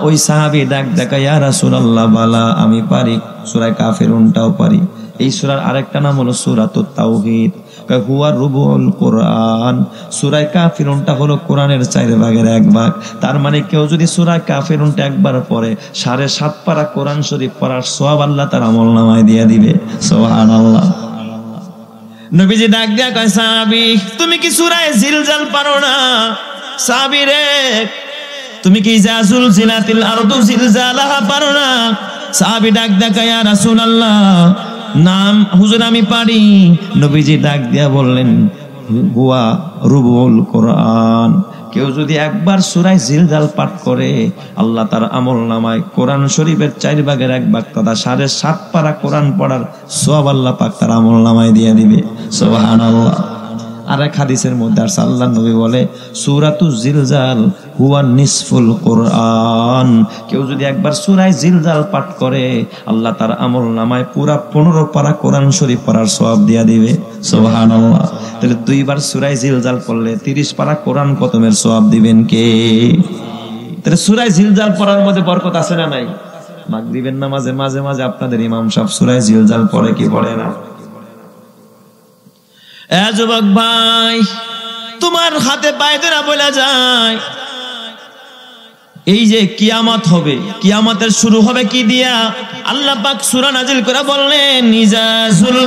ওই সাহাবী ডাক দেখা, ইয়া রাসূলুল্লাহ বালা আমি পারি, সূরা কাফিরুনটাও পারি। এই সূরার আরেকটা নাম হলো সূরাতুত তাওহীদ। হুয়া রুবুল কোরআন, সূরা কাফিরুনটা হলো কোরআনের 4 ভাগের 1 ভাগ। তার মানে কেউ যদি সূরা কাফিরুনটা একবার পড়ে 7.5 পারা কোরআন শরীফ পড়ার সওয়াব আল্লাহ তার আমলনামায় দিয়ে দিবে। সুবহানাল্লাহ। নবীজি ডাক দিয়া কয়, সাহাবী তুমি কি সূরা জিলজাল পারো না? সাহাবী রে তুমি কি জাজুল জিলাতিল আরদু জিলজালাহা পারো না? সাহাবী ডাক দিয়া কয়, ইয়া রাসূলুল্লাহ নাম হুজুর আমি পারি। নবীজি ডাক দিয়া বললেন, হুয়া রুবুল কোরআন, কেউ যদি একবার সূরা জিলজাল পাঠ করে আল্লাহ তার আমলনামায় কোরআন শরীফের 4 ভাগের 1 ভাগ তথা 7.5 পারা কোরআন পড়ার সওয়াব আল্লাহ পাক তার আমলনামায় দিয়ে দিবে। সুবহানাল্লাহ। আরেক হাদিসের মধ্যে আর আল্লাহর নবী বলে, সূরাতুজ জিলজাল হুয়া নিসফুল কোরআন, কেউ যদি একবার সূরা জিলজাল পাঠ করে আল্লাহ তার আমলনামায় পুরা 15 পারা কোরআন শরীফ পড়ার সওয়াব দিয়ে দিবে। সুবহানাল্লাহ। তাহলে 2 বার সূরা জিলজাল পড়লে 30 পারা কোরআন খতমের সওয়াব দিবেন কে? তাহলে সূরা জিলজাল পড়ার মধ্যে বরকত আছে না নাই? মাগরিবের নামাজে মাঝে মাঝে আপনাদের ইমাম সাহেব সূরা জিলজাল পড়ে কি পড়ে না? এ যুবক ভাই, তোমার হাতে পায়ে ধরে বলা যায়, এই যে কিয়ামত হবে, কিয়ামতের শুরু হবে কি দিয়া? আল্লাহ পাক সূরা নাজিল করে বললেন, ইজাজুল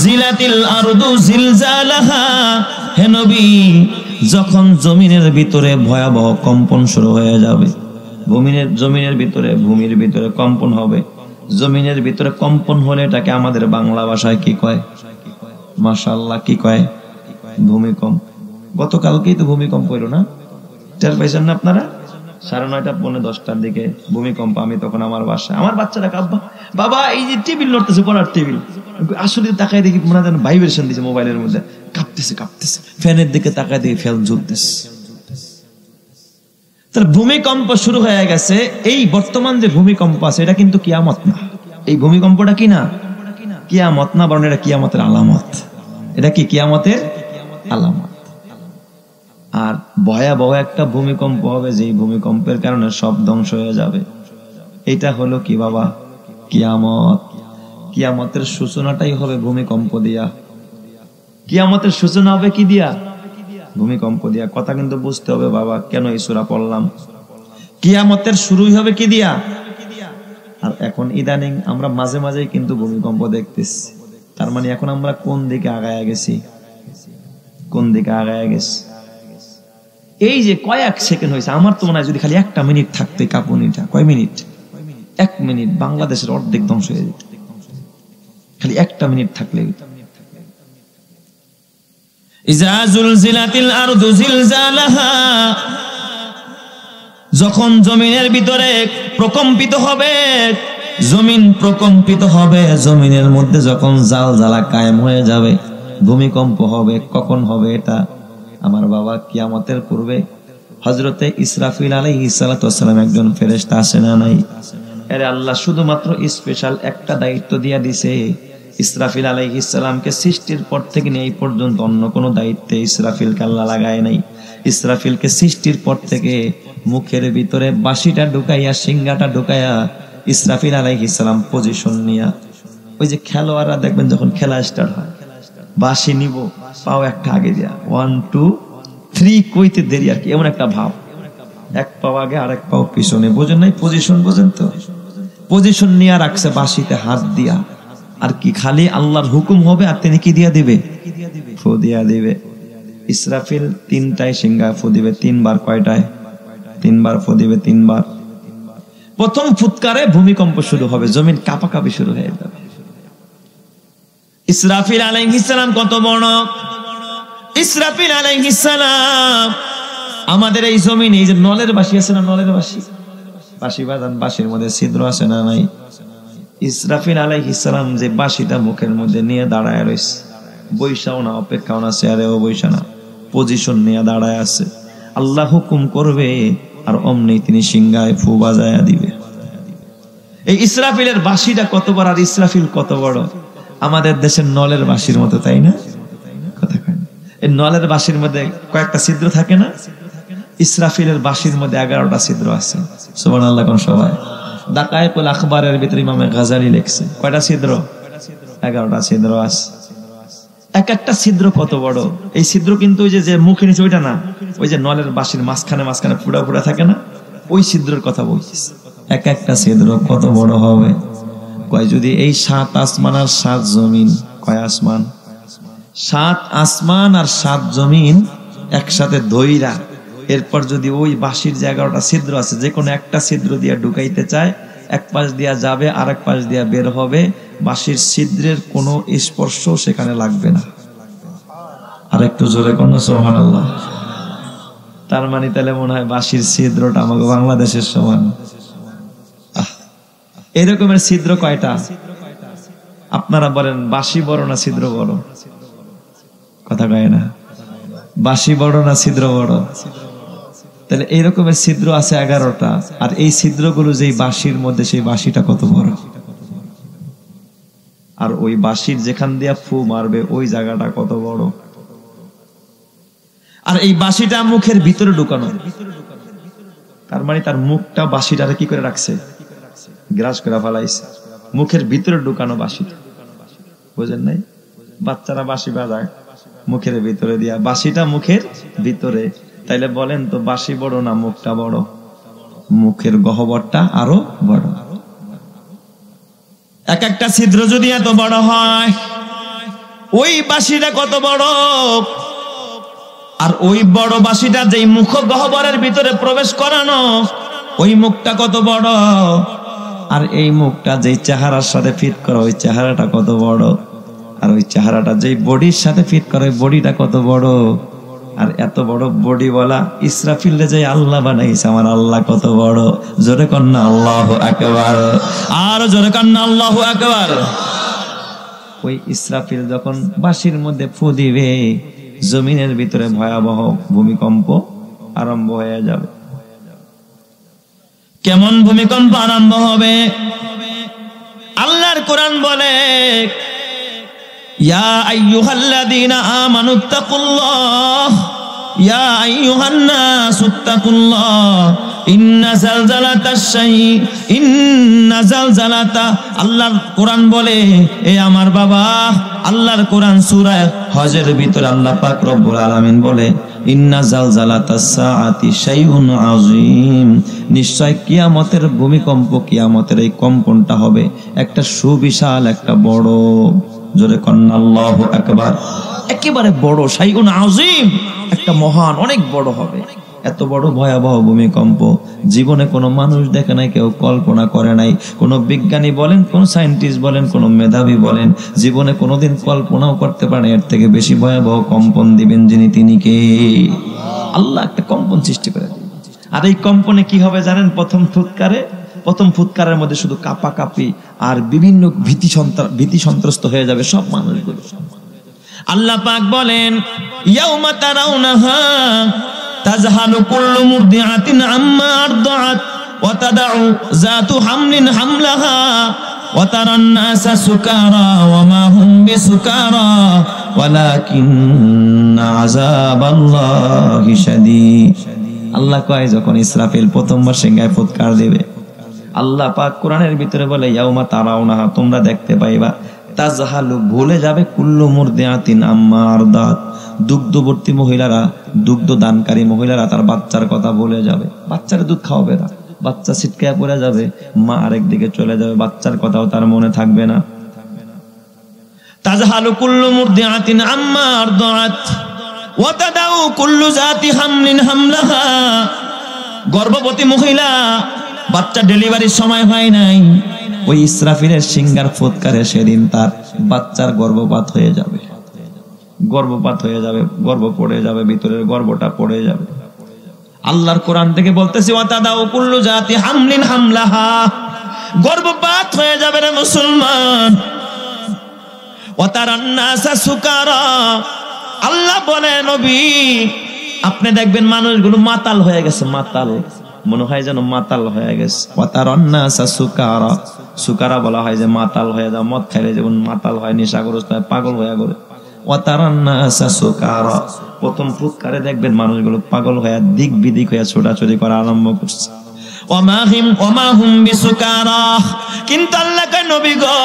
জিলাতিল আরদু জিলজালাহা, হে নবী যখন জমিনের ভিতরে ভয়াবহ কম্পন শুরু হয়ে যাবে, জমিনের ভিতরে কম্পন হবে। জমিনের ভিতরে কম্পন হলে এটাকে আমাদের বাংলা ভাষায় কি কয়? মাশাআল্লাহ, কি কয়? ভূমিকম্প। গতকালকেই তো ভূমিকম্প হইল না? টের পাইছেন না আপনারা? 9:30 পৌনে 10টার দিকে ভূমিকম্প। আমি তখন আমার বাসায়, আমার বাচ্চারা কাব্বা বাবা এই যে টেবিল লড়তেছে, পড়ার টেবিল, আসলে তাকায় দেখি মনে হয় ভাইব্রেশন দিছে মোবাইলের মধ্যে, কাঁপতেছে। ফ্যানের দিকে তাকায় দেখি ফ্যান জ্বলতেছে। তাহলে ভূমিকম্প শুরু হয়ে গেছে। এই বর্তমান যে ভূমিকম্প আছে এটা কিন্তু কিয়ামত না। এই ভূমিকম্পটা কি না? কিয়ামত না, বরং এটা কিয়ামতের আলামত। এটা কি? কিয়ামতের আলামত। আর ভয়াবহ একটা ভূমিকম্প হবে, যেই ভূমিকম্পের কারণে সব ধ্বংস হয়ে যাবে। এটা হলো কি বাবা? কিয়ামত। কিয়ামতের সূচনাটাই হবে ভূমিকম্প দিয়া। কিয়ামতের সূচনা হবে কি দিয়া? ভূমিকম্প দিয়া। কথা কিন্তু বুঝতে হবে বাবা, কেন এই সূরা পড়লাম। কিয়ামতের শুরুই হবে কি দিয়া? আর এখন ইদানিং আমরা মাঝে মাঝে কিন্তু ভূমিকম্প দেখতেছি। তার মানে এখন আমরা কোন দিকে আগায়া গেছি? এই যে কয়েক সেকেন্ড হয়েছে, আমার তো মনে হয় যদি খালি 1 মিনিট থাকতে কাঁপুনিটা, কয় মিনিট? 1 মিনিট বাংলাদেশের অর্ধেক ধ্বংস হয়ে যেত, খালি 1 মিনিট থাকলে। ইজা জুলজিলাতিল আরদু জিলজালাহা, যখন জমিনের ভিতরে প্রকম্পিত হবে, জমিন প্রকম্পিত হবে, জমিনের মধ্যে যখন জালজালা কায়েম হয়ে যাবে, ভূমিকম্প হবে। কখন হবে এটা? আমার বাবা কিয়ামতের পূর্বে হযরতে ইসরাফিল আলাইহিস সালাতু ওয়াস সালাম একজন ফেরেশতা আছে না নাই? এর আল্লাহ শুধুমাত্র স্পেশাল একটা দায়িত্ব দিয়া দিছে। ইসরাফিল আলাইহিস সালামকে সৃষ্টির পর থেকে নিয়ে এই পর্যন্ত অন্য কোনো দায়িত্বে ইসরাফিলকে আল্লাহ লাগায় নাই। ইসরাফিলকে সৃষ্টির পর থেকে মুখের ভিতরে বাঁশিটা ঢুকাইয়া, সিংহাটা ঢুকাইয়া ইসরাফিল আলাইহিস সালাম পজিশন নিয়া, ওই যে খেলোয়াড়রা দেখবেন যখন খেলা স্টার্ট হয়, বাঁশি নিব, পাও একটা আগে দিয়া 1 2 3 কইতে দেরি আর কি, এমন একটা ভাব। 1 পাও আগে আর 1 পাও পিছনে, বোঝেন নাই? পজিশন বোঝেন তো? পজিশন নিয়ে রাখছে বাঁশিতে হাত দিয়া। আর কি খালি আল্লাহর হুকুম হবে আর তিনি কি দিয়া দিবে? ফু দিয়া দিবে। ইসরাফিল 3টায় সিংহা ফু দিবে, 3 বার। কয়টায়? 3 বার ফু দিবে, 3 বার। প্রথম ফুৎকারে ভূমিকম্প শুরু হবে, জমিন কাঁপাকাঁপি শুরু হয়ে যাবে। ইসরাফিল আলাইহিস সালাম কত বড়! ইসরাফিল আলাইহিস সালাম আমাদের এই জমিনে, এই যে নলের বাঁশি আছে না, নলের বাঁশি বাজান, বাঁশির মধ্যে ছিদ্র আছে না নাই? ইসরাফিল আলাইহিস সালাম যে বাঁশিটা মুখের মধ্যে নিয়ে দাঁড়ায় রয়েছে, বৈশাও না, অপেক্ষাও না, চেয়ারেও বৈশা না, পজিশন নিয়ে দাঁড়ায় আছে। আল্লাহ হুকুম করবে আর অমনি তিনি সিংহায় ফু বাজায়া দিবে। এই ইসরাফিলের বাঁশিটা কত বড়, আর ইসরাফিল কত বড়! আমাদের দেশের নলের বাঁশির মতো, তাই না? কথা কয় না? এই নলের বাঁশির মধ্যে কয়েকটা ছিদ্র থাকে না? ইসরাফিলের বাঁশির মধ্যে 11টা ছিদ্র আছে। সুবহানাল্লাহ কোন সবাই। দাকায়েকুল আখবারের ভিতরে ইমাম গাজালি লিখছে কয়টা ছিদ্র? 11টা ছিদ্র আছে। এক একটা ছিদ্র কত বড়! এই ছিদ্র কিন্তু ওই যে মুখে নিচে ওইটা না, ওই যে নলের বাঁশির মাঝখানে মাঝখানে ফুড়া ফুড়া থাকে না, ওই ছিদ্রের কথা বলছিস। এক একটা ছিদ্র কত বড় হবে! কয় যদি এই 7 আসমান আর 7 জমিন, কয় আসমান? 7 আসমান আর 7 জমিন একসাথে ধইরা এরপর যদি ওই বাঁশির যে 11টা ছিদ্র আছে, যে কোনো একটা ছিদ্র দিয়া ঢুকাইতে চায়, এক পাশ দিয়া যাবে আর এক পাশ দিয়া বের হবে, বাঁশির ছিদ্রের কোনো স্পর্শ সেখানে লাগবে না। আর একটু জোরে কোন সুবহানাল্লাহ। তার মানে তাহলে মনে হয় বাঁশির ছিদ্রটা আমাকে বাংলাদেশের সমান। এরকমের ছিদ্র কয়টা? আপনারা বলেন বাঁশি বড় না ছিদ্র বড়? কথা কয় না। বাঁশি বড় না ছিদ্র বড়? তাহলে এইরকমের ছিদ্র আছে 11টা। আর এই ছিদ্রগুলো যেই বাঁশির মধ্যে, সেই বাঁশিটা কত বড়! আর ওই বাঁশির যেখান দিয়া ফু মারবে ওই জায়গাটা কত বড়! আর এই বাঁশিটা মুখের ভিতরে ঢুকানো, তার মানে তার মুখটা বাঁশিটারে কি করে রাখছে? গ্রাস করে ফেলাইছে। মুখের ভিতরে ঢুকানো বাঁশিটা, বুঝেন নাই? বাচ্চারা বাঁশি বাজায় মুখের ভিতরে দিয়া, বাঁশিটা মুখের ভিতরে। তাইলে বলেন তো বাঁশি বড় না মুখটা বড়? মুখের গহ্বরটা আরো বড়। এক একটা ছিদ্র যদি এত বড় হয়, ওই বাঁশিটা কত বড়! আর ওই বড় বাঁশিটা যেই মুখ গহ্বরের ভিতরে প্রবেশ করানো, ওই মুখটা কত বড়! আর এই মুখটা যেই চেহারার সাথে ফিট করা, ওই চেহারাটা কত বড়! আর ওই চেহারাটা যেই বডির সাথে ফিট করা, ওই বডিটা কত বড়! আর এত বড় বডি বলা ইসরাফিলে যে আল্লাহ বানাইছে, আমার আল্লাহ কত বড়! জোরে কন্না আল্লাহু আকবার। আর জোরে কন্না আল্লাহু আকবার। ওই ইসরাফিল যখন বাঁশির মধ্যে ফু দিবে, জমিনের ভিতরে ভয়াবহ ভূমিকম্প আরম্ভ হয়ে যাবে। কেমন ভূমিকম্প আরম্ভ হবে? আল্লাহর কোরআন বলে, ইয়া আইয়ুহাল্লাযীনা আমানুত্তাকুল্লাহ ইয়া আইয়ুহান নাসুত্তাকুল্লাহ ইন্না জালজালাতা। আল্লাহর কোরআন বলে, এ আমার বাবা, আল্লাহর কোরআন সূরা হজের ভিতরে আল্লাহ পাক রব্বুল আলামিন বলে, ইন্না জালজালাতাস সাআতি শাইউন আযীম। নিশ্চয় কিয়ামতের ভূমিকম্প, কিয়ামতের এই কম্পনটা হবে একটা সুবিশাল, একটা বড়। জোরে কন্না আল্লাহু আকবার। একেবারে বড়, শাইউন আযীম, একটা মহান, অনেক বড় হবে। এত বড় ভয়াবহ ভূমিকম্প জীবনে কোনো মানুষ দেখে নাই, কেউ কল্পনা করে নাই। কোনো বিজ্ঞানী বলেন, কোন সায়েন্টিস্ট বলেন, কোন মেধাবী বলেন, জীবনে কোনোদিন কল্পনাও করতে পারে এর থেকে বেশি ভয়াবহ কম্পন দিবেন যিনি, তিনি কে? আল্লাহ একটা কম্পন সৃষ্টি করে দিবেন। আর এই কম্পনে কি হবে জানেন? প্রথম ফুৎকারের মধ্যে শুধু কাঁপাকাঁপি আর বিভিন্ন ভীতি সন্ত্রস্ত হয়ে যাবে সব মানুষগুলো। আল্লাহ পাক বলেন, ইয়াউমা তারাউনাহা তাযহালু কুল্লু মুরদিআতিন আম্মা আরদাআত ওয়া তাদাউ যাতু হামলিন হামলাহা ওয়া তারান নাসা সুকারা ওয়া মা হুম বিসুকারা ওয়ালাকিন্না আযাবাল্লাহি শাদীদ। আল্লাহ কয়, যখন ইসরাফিল প্রথমবার সিংহায় ফুৎকার দেবে, আল্লাহ পাক কোরআনের ভিতরে বলে, ইয়াউমা তারাউনাহা, তোমরা দেখতে পাইবা, তাযহালু, ভুলে যাবে, কুল্লু মুরদিআতিন আম্মা আরদাআত, দুগ্ধবর্তী মহিলারা, দুগ্ধ দানকারী মহিলারা তার বাচ্চার কথা ভুলে যাবে। বাচ্চার দুধ খাওয়াবে না, বাচ্চা ছিটকায় পড়ে যাবে, মা আরেক দিকে চলে যাবে, বাচ্চার কথাও তার মনে থাকবে না। তাযহালু কুল্লু মুরদিআতিন আম্মা আরদাআত ওয়া তাদাউ কুল্লু যাতি হামলিন হামলাহা। গর্ভবতী মহিলা, বাচ্চা ডেলিভারির সময় হয় নাই, ওই ইসরাফিলের সিংহার ফুৎকারে সেদিন তার বাচ্চার গর্ভপাত হয়ে যাবে, গর্ভ পড়ে যাবে, ভিতরের গর্ভটা পড়ে যাবে। আল্লাহর কোরআন থেকে বলতেছি, ওয়া তাদাউ কুল্লু যাতি হামলিন হামলাহা, গর্ভপাত হয়ে যাবে রে মুসলমান। ওয়া তারান নাসা সুকারা, আল্লাহ বলে, নবী আপনি দেখবেন মানুষগুলো মাতাল হয়ে গেছে, মাতাল, মনে হয় যেন মাতাল হয়ে গেছে। ওয়া তারান নাসা সুকারা, সুকারা বলা হয় যে মাতাল হয়ে যাও, মদ খাইলে যেমন মাতাল হয়, নেশাগ্রস্ত হয়, পাগল হয়ে গেলে ওয়া তারান নাসা সুকারা, প্রথম ফুৎকারে দেখবেন মানুষগুলো পাগল হয়ে দিক বিদিক হয়ে ছোটাছুটি করা আরম্ভ করছে। ওমা হুম বিসুকারা, কিন্তু আল্লাহ কয় নবী গো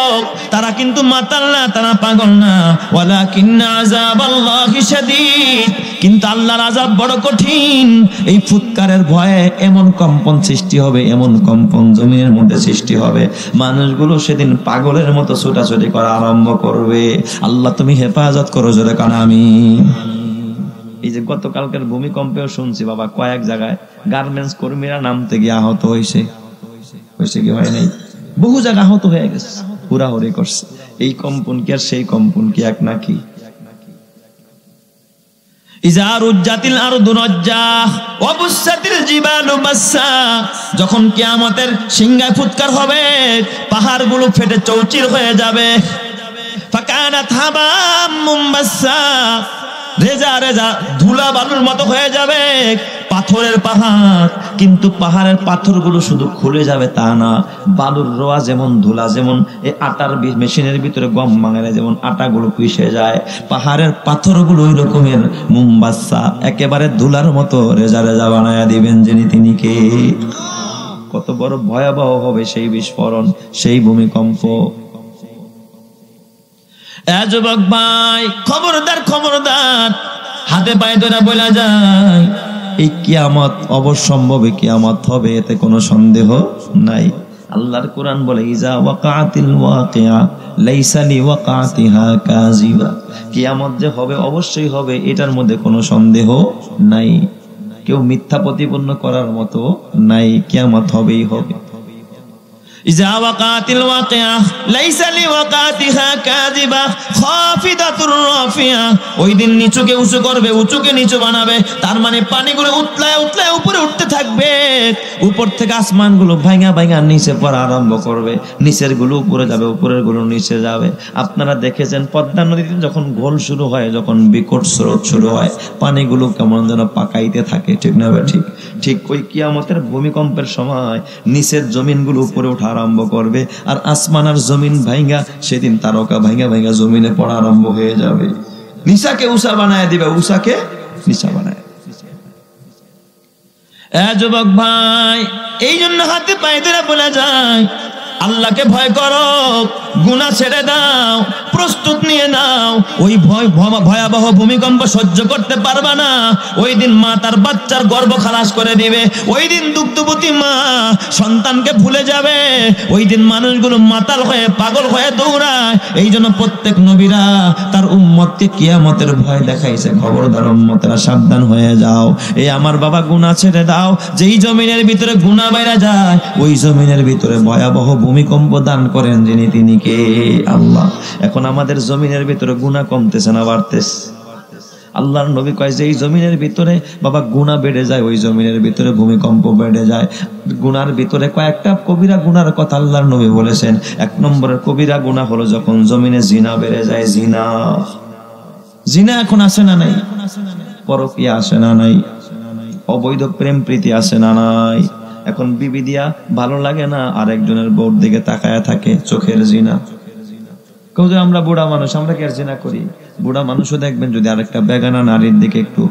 তারা কিন্তু মাতাল না, তারা পাগল না। ওয়ালাকিন্না আযাবাল্লাহি শাদীদ, কিন্তু আল্লাহর আযাব বড় কঠিন। এই ফুৎকারের ভয়ে এমন কম্পন সৃষ্টি হবে, এমন কম্পন জমিনের মধ্যে সৃষ্টি হবে, মানুষগুলো সেদিন পাগলের মতো ছোটাছুটি করা আরম্ভ করবে। আল্লাহ তুমি হেফাজত করো, জোরে কান আমিন। এই যে গতকালকের ভূমিকম্পেও শুনছি বাবা, কয়েক জায়গায় গার্মেন্টস কর্মীরা নামতে গিয়ে আহত হয়েছে কি হয় নাই, বহু জায়গা আহত হয়ে গেছে, হুড়াহুড়ি করছে। এই কম্পন কি আর সেই কম্পন কি এক নাকি? ইজা রুজ্জাতিল আরদু রাজ্জা ওয়া বুসাতিল জিবালু বাসসা, যখন কিয়ামতের সিংহায় ফুৎকার হবে, পাহাড়গুলো ফেটে চৌচির হয়ে যাবে। ফাকানাত হাবাম মুমবাসসা, রেজা রেজা ধুলা বালুর মতো হয়ে যাবে পাথরের পাহাড়। কিন্তু পাহাড়ের পাথরগুলো শুধু খুলে যাবে তা না, বালুর রোয়া যেমন ধুলা, যেমন এই আটার মেশিনের ভিতরে গম ভাঙালে যেমন আটাগুলো পিষে যায়, পাহাড়ের পাথরগুলো ওই রকমের মুমবাসা, একেবারে ধুলার মতো রেজা রেজা বানায়া দিবেন যিনি, তিনি কে? কত বড় ভয়াবহ হবে সেই বিস্ফোরণ, সেই ভূমিকম্প। যুবক ভাই, খবরদার খবরদার, হাতে পায়ে ধরে বলা যায় এই কিয়ামত অবশ্যম্ভাবী কিয়ামত হবে, এতে কোনো সন্দেহ নাই। আল্লাহর কোরআন বলে ইজা ওয়াকাতিল ওয়াকিয়া লাইসা লিওয়াকাতিহা কাযিবা, কিয়ামত যে হবে অবশ্যই হবে, এটার মধ্যে কোনো সন্দেহ নাই, কেউ মিথ্যা প্রতিপন্ন করার মতো নাই, কিয়ামত হবেই হবে। ইজা ওয়াকাতিল ওয়াকিয়া লাইসা লিওয়াকাতিহা কাযিবা খাফিদাতুর রাফিয়া, ওই দিন নিচুকে উঁচু করবে, উঁচুকে নিচু বানাবে। তার মানে পানিগুলো উতলায় উতলায় উপরে উঠতে থাকবে, উপর থেকে আসমানগুলো ভাঙা ভাঙা নিচে পড়া আরম্ভ করবে, নিচের গুলো উপরে যাবে, উপরের গুলো নিচে যাবে। আপনারা দেখেছেন পদ্মা নদীতে যখন ঘোল শুরু হয়, যখন বিকট স্রোত শুরু হয়, পানিগুলো কেমন যেন পাকাইতে থাকে, ঠিক না? ঠিক ঠিক ওই কিয়ামতের ভূমিকম্পের সময় নিচের জমিনগুলো উপরে ওঠা আরম্ভ করবে, আর আসমান আর জমিন ভাঙা সেদিন তারকা ভাঙা ভাঙা জমিনে পড়া আরম্ভ হয়ে যাবে। নিচাকে উষা বানায় দিবে, উষাকে নিচা বানায়। যুবক ভাই, এই জন্য হাতে পায়ে ধরে বলা যায় আল্লাহকে ভয় করো, গুনাহ ছেড়ে দাও, প্রস্তুত নিয়ে নাও। ওই ভয়াবহ ভূমিকম্প সহ্য করতে পারবা না, ওই দিন মা তার বাচ্চার গর্ভ খালাস করে দিবে, ওই দিন দুগ্ধবতী মা সন্তানকে ভুলে যাবে, ওই দিন মানুষগুলো মাতাল হয়ে পাগল হয়ে দৌড়ায়। এই জন্য প্রত্যেক নবীরা তার উম্মতকে কিয়ামতের ভয় দেখাইছে, খবরদার উম্মতেরা সাবধান হয়ে যাও। এই আমার বাবা গুনাহ ছেড়ে দাও, যেই জমিনের ভিতরে গুনাহ বাইরা যায়, ওই জমিনের ভিতরে ভয়াবহ ভূমিকম্প দান করেন যিনি, তিনি কে? আল্লাহ। এখন আমাদের জমিনের ভিতরে গুনাহ কমতেছে না বাড়তেছে? আল্লাহর নবী কয় যে এই জমিনের ভিতরে বাবা গুনাহ বেড়ে যায়, ওই জমিনের ভিতরে ভূমিকম্প বেড়ে যায়। গুনার ভিতরে কয়েকটা কবিরা গুনার কথা আল্লাহর নবী বলেছেন। এক নম্বরের কবিরা গুনাহ হলো যখন জমিনে জিনা বেড়ে যায়। জিনা এখন আসে না নাই? পরকীয়া আসে না নাই? অবৈধ প্রেম প্রীতি আসে না নাই? এখন বিবি দিয়া ভালো লাগে না, আরেকজনের বউর দিকে তাকায়া থাকে, চোখের জিনা। কেউ যে আমরা বুড়া মানুষ, আমরা কি আর জিনা করি? বুড়া মানুষও দেখবেন যদি আরেকটা বেগানা নারীর দিকে একটু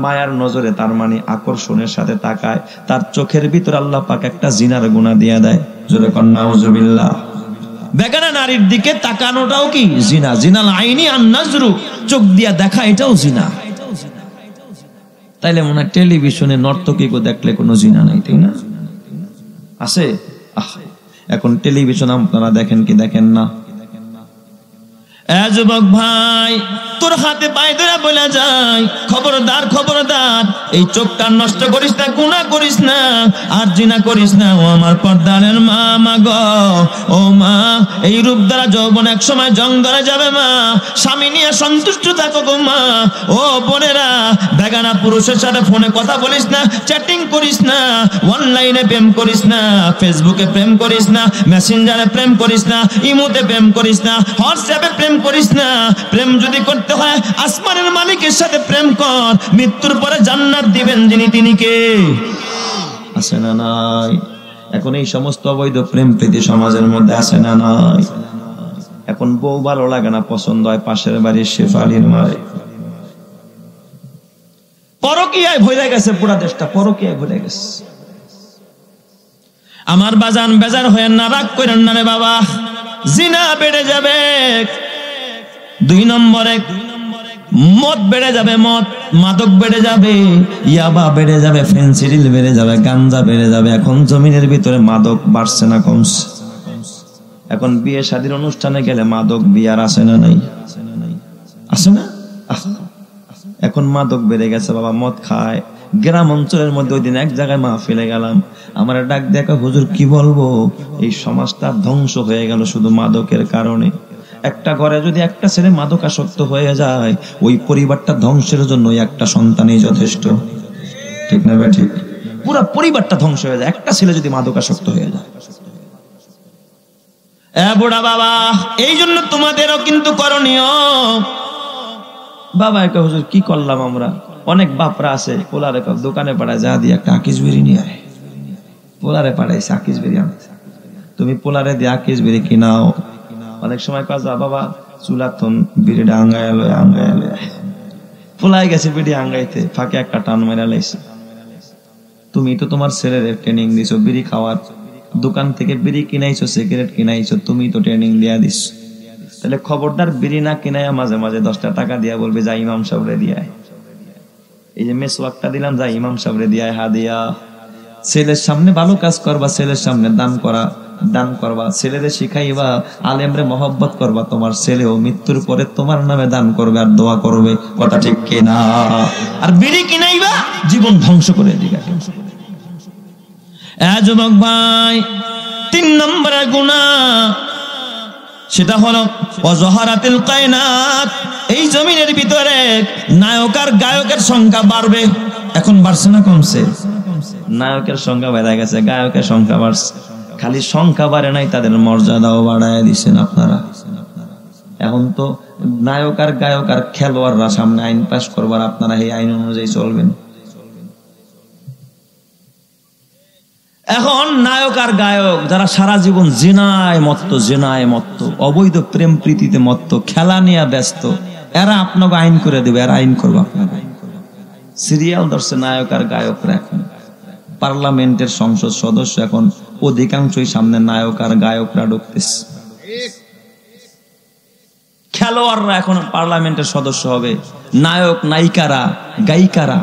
মায়ার নজরে, তার মানে আকর্ষণের সাথে তাকায়, তার চোখের ভিতর আল্লাহ পাক একটা জিনার গুনাহ দিয়ে দেয়। জোরে কন নাউজুবিল্লাহ। বেগানা নারীর দিকে তাকানোটাও কি জিনা? জিনাল আইনি আন নাজরু, চোখ দিয়া দেখা, এটাও জিনা। তাইলে মনে হয় টেলিভিশনে নর্তকীকে দেখলে কোনো জিনা নাই, ঠিক না? আছে? এখন টেলিভিশন আপনারা দেখেন কি দেখেন না? যুবক ভাই, তোর হাতে পায়ে ধরে বলা যায় খবরদার খবরদার, এই চোখটা নষ্ট করিস না, গুনাহ করিস না, আর জিনা করিস না। ও আমার পর্দারের মা, মা গো, ও মা, এই রূপ দ্বারা যৌবন এক সময় জং ধরে যাবে মা, স্বামী নিয়ে সন্তুষ্ট থাকো গো মা। ও বোনেরা, বেগানা পুরুষের সাথে ফোনে কথা বলিস না, চ্যাটিং করিস না, অনলাইনে প্রেম করিস না, ফেসবুকে প্রেম করিস না, মেসেঞ্জারে প্রেম করিস না, ইমোতে প্রেম করিস না, হোয়াটসঅ্যাপে প্রেম করিস না। প্রেম যদি করতে হয় আসমানের মালিকের সাথে প্রেম কর, মৃত্যুর পরে জান্নাত দিবেন যিনি, তিনি কে? আছে না নাই? এখন এই সমস্ত অবৈধ প্রেম প্রীতি সমাজের মধ্যে আছে না নাই? এখন বউ ভালো লাগে না, পছন্দ হয় পাশের বাড়ির শেফালির মারে। পরকীয়ায় ভরে গেছে পুরা দেশটা, পরকীয়ায় ভরে গেছে। আমার বাজান বেজার হয়ে না, রাগ করেন না রে বাবা, জিনা বেড়ে যাবে। 2 নম্বরে মদ বেড়ে যাবে, মদ মাদক বেড়ে যাবে, ইয়াবা বেড়ে যাবে, ফেন্সিডিল বেড়ে যাবে, গাঞ্জা বেড়ে যাবে। এখন জমিনের ভিতরে মাদক বাড়ছে না কমছে? এখন বিয়ে শাদীর অনুষ্ঠানে গেলে মাদক বিয়ার আসে না নাই? আসে না? এখন মাদক বেড়ে গেছে বাবা, মদ খায়। গ্রাম অঞ্চলের মধ্যে ওই দিন এক জায়গায় মাহফিলে গেলাম, আমার ডাক দেখা, হুজুর কি বলবো, এই সমাজটা ধ্বংস হয়ে গেল শুধু মাদকের কারণে। একটা ঘরে যদি একটা ছেলে মাদকাসক্ত হয়ে যায়, ওই পরিবারটা ধ্বংসের জন্য ওই একটা সন্তানই যথেষ্ট। ঠিক না ভাই? ঠিক। পুরো পরিবারটা ধ্বংস হয়ে যায় একটা ছেলে যদি মাদকাসক্ত হয়ে যায়। বুড়া বাবা, এই জন্য তোমাদেরও কিন্তু করণীয়। বাবা একটা হুজুর কি করলাম আমরা? অনেক বাপরা আছে, পোলারে দোকানে পাঠায়, যা দিয়ে একটা আকিস বিড়ি নিয়ে আয়। পোলারে পাঠাইছে আকিস বিড়ি আনতে, তুমি পোলারে দিয়ে আকিস বিড়ি কিনাও। অনেক সময় কাজা বাবা চুলাথন বিড়িটা আঙ্গায় পোলাই গেছে বিড়ি আঙ্গাইতে, ফাঁকে একটা টান মেরা লাইছে। তুমি তো তোমার ছেলের ট্রেনিং দিছো বিড়ি খাওয়ার, দোকান থেকে বিড়ি কিনাইছো, সিগারেট কিনাইছো, তুমি তো ট্রেনিং দিয়া দিস। তাহলে খবরদার বিড়ি না কিনাইয়া মাঝে মাঝে 10টা টাকা দিয়া বলবে যা ইমাম সাহেবরে দিয়ে। এই যে মেসওয়াকটা দিলাম, যা ইমাম সাহেবরে দিয়ে হাদিয়া। ছেলের সামনে ভালো কাজ করবা, ছেলের সামনে দান করবা, ছেলেদের শিখাইবা, আলেমরে মহব্বত করবা। তোমার ছেলেও মৃত্যুর পরে তোমার নামে দান করবে আর দোয়া করবে, কথা ঠিক কিনা? আর বিড়ি কিনাইবা, জীবন ধ্বংস করে দিবে। যুবক ভাই, 3 নম্বরের গুনাহ সেটা হলো ওয়াজহারাতিল কায়নাত। এই জমিনের ভিতরে নায়ক আর গায়কের সংখ্যা বাড়বে। এখন বাড়ছে না কমছে? নায়কের সংখ্যা বেড়ে গেছে, গায়কের সংখ্যা বাড়ছে। খালি সংখ্যা বাড়ে নাই, তাদের মর্যাদাও বাড়ায় দিচ্ছেন আপনারা। এখন তো নায়ক আর গায়ক আর খেলোয়াড়রা সামনে আইন পাস করবার, আপনারা এই আইন অনুযায়ী চলবেন। এখন নায়ক আর গায়ক যারা সারা জীবন জিনায় মত্ত, অবৈধ প্রেম প্রীতিতে মত্ত, খেলা নিয়ে ব্যস্ত, এরা আপনাকে আইন করে দেবে, এরা আইন করবে আপনাকে। সিরিয়াল ধরছে নায়ক আর গায়করা। এখন পার্লামেন্টের সংসদ সদস্য এখন অধিকাংশই সামনে নায়ক আর গায়করা ঢুকতেছে। খেলোয়াড়রা এখন পার্লামেন্টের সদস্য হবে, নায়ক নায়িকারা গায়িকারা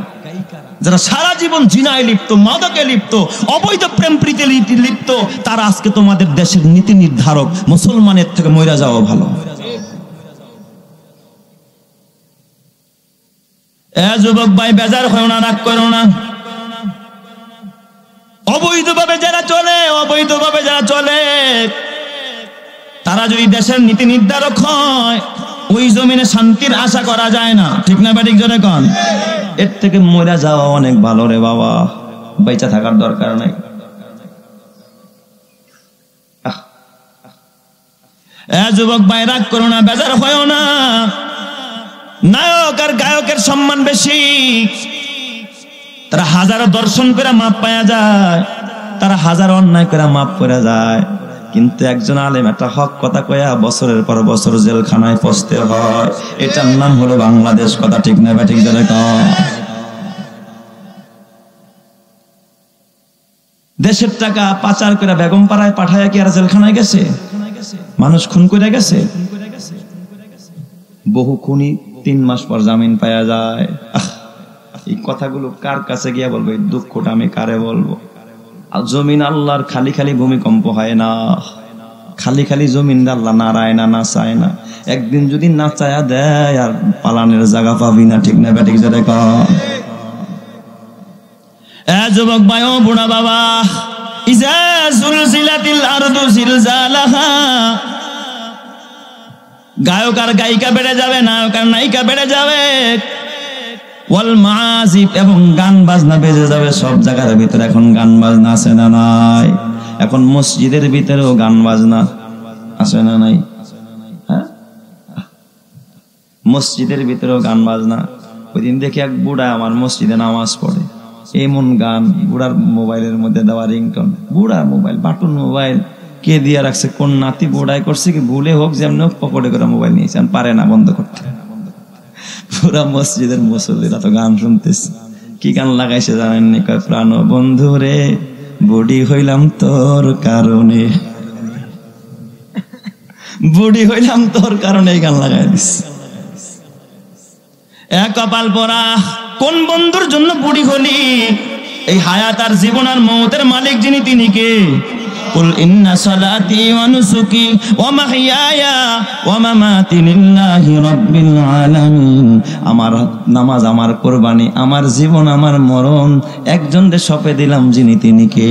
যারা সারা জীবন জিনায় লিপ্ত, মাদকে লিপ্ত, অবৈধ প্রেম প্রীতি লিপ্ত, তারা আজকে তোমাদের দেশের নীতি নির্ধারক। মুসলমানের থেকে মইরা যাওয়া ভালো। যুবক ভাই, বেজার হও না, রাগ করো না। অবৈধভাবে যারা চলে তারা যদি দেশের নীতি নির্ধারক হয়, ওই জমিনে শান্তির আশা করা যায় না। ঠিক না ঠিক জোরে কোন? এর থেকে মরে যাওয়া অনেক ভালো রে বাবা, বেঁচে থাকার দরকার নাই। যুবক ভাই, রাগ করো না, বেজার হও না। নায়ক আর গায়কের সম্মান বেশি। তারা হাজারো দর্শন করে মাপ পাওয়া যায়, তারা হাজার অন্যায় করে মাপ করে যায়। কিন্তু একজন আলেম একটা হক কথা কয়া বছরের পর বছর জেলখানায় পচতে হয়। এটার নাম হলো বাংলাদেশ, কথা ঠিক না ঠিক জোরে কও। দেশের টাকা পাচার করে বেগম পাড়ায় পাঠায় কি আর জেলখানায় গেছে? মানুষ খুন করে গেছে? বহু খুনি 3 মাস পর জামিন পাওয়া যায়। এই কথাগুলো কার কাছে গিয়া বলবো? এই দুঃখটা আমি কারে বলবো? আর জমিন আল্লাহর খালি খালি ভূমিকম্প হয় না, খালি খালি জমিন আল্লাহ নাড়ায় না, নাচায় না। একদিন যদি নাচায়া দেয় আর পালানের জায়গা পাবি না। ঠিক না ঠিক জোরে কও। যুবক ভাই ও বুড়া বাবা, ইজা জুলজিলাতিল আরদু জিলজালাহা। গায়ক আর গায়িকা বেড়ে যাবে, নায়ক আর নায়িকা বেড়ে যাবে, ওয়াল মাযিব, এবং গান বাজনা বেজে যাবে। সব জায়গার ভিতরে এখন গান বাজনা আছে না নাই? এখন মসজিদের ভিতরেও গান বাজনা আছে না নাই? হ্যাঁ, মসজিদের ভিতরেও গান বাজনা। ওই দিন দেখি এক বুড়া আমার মসজিদে নামাজ পড়ে, এমন গান, বুড়ার মোবাইলের মধ্যে দেওয়া রিংটোন, বুড়া মোবাইল, বাটন মোবাইল, কে দিয়ে রাখছে, কোন নাতি বোড়াই করছে কি ভুলে হোক, যেমন পকেটে করে মোবাইল নিয়েছে, পারে না বন্ধ করতে। পুরা মসজিদের মুসল্লিরা তো গান শুনতেছে। কি গান লাগাইছে জানেননি? কয় প্রাণ বন্ধু রে বুড়ি হইলাম তোর কারণে, বুড়ি হইলাম তোর কারণে এই গান লাগাই দিস। কপাল পরা, কোন বন্ধুর জন্য বুড়ি হলি? এই হায়াত আর জীবন আর মৌতের মালিক যিনি, তিনি কে? কুল ইন্না সালাতি ওয়া নুসুকি ওয়া মাহইয়ায়া ওয়া মামাতি লিল্লাহি রাব্বিল আলামিন। আমার নামাজ, আমার কুরবানি, আমার জীবন, আমার মরণ একজনকে সঁপে দিলাম, যিনি তিনি কে?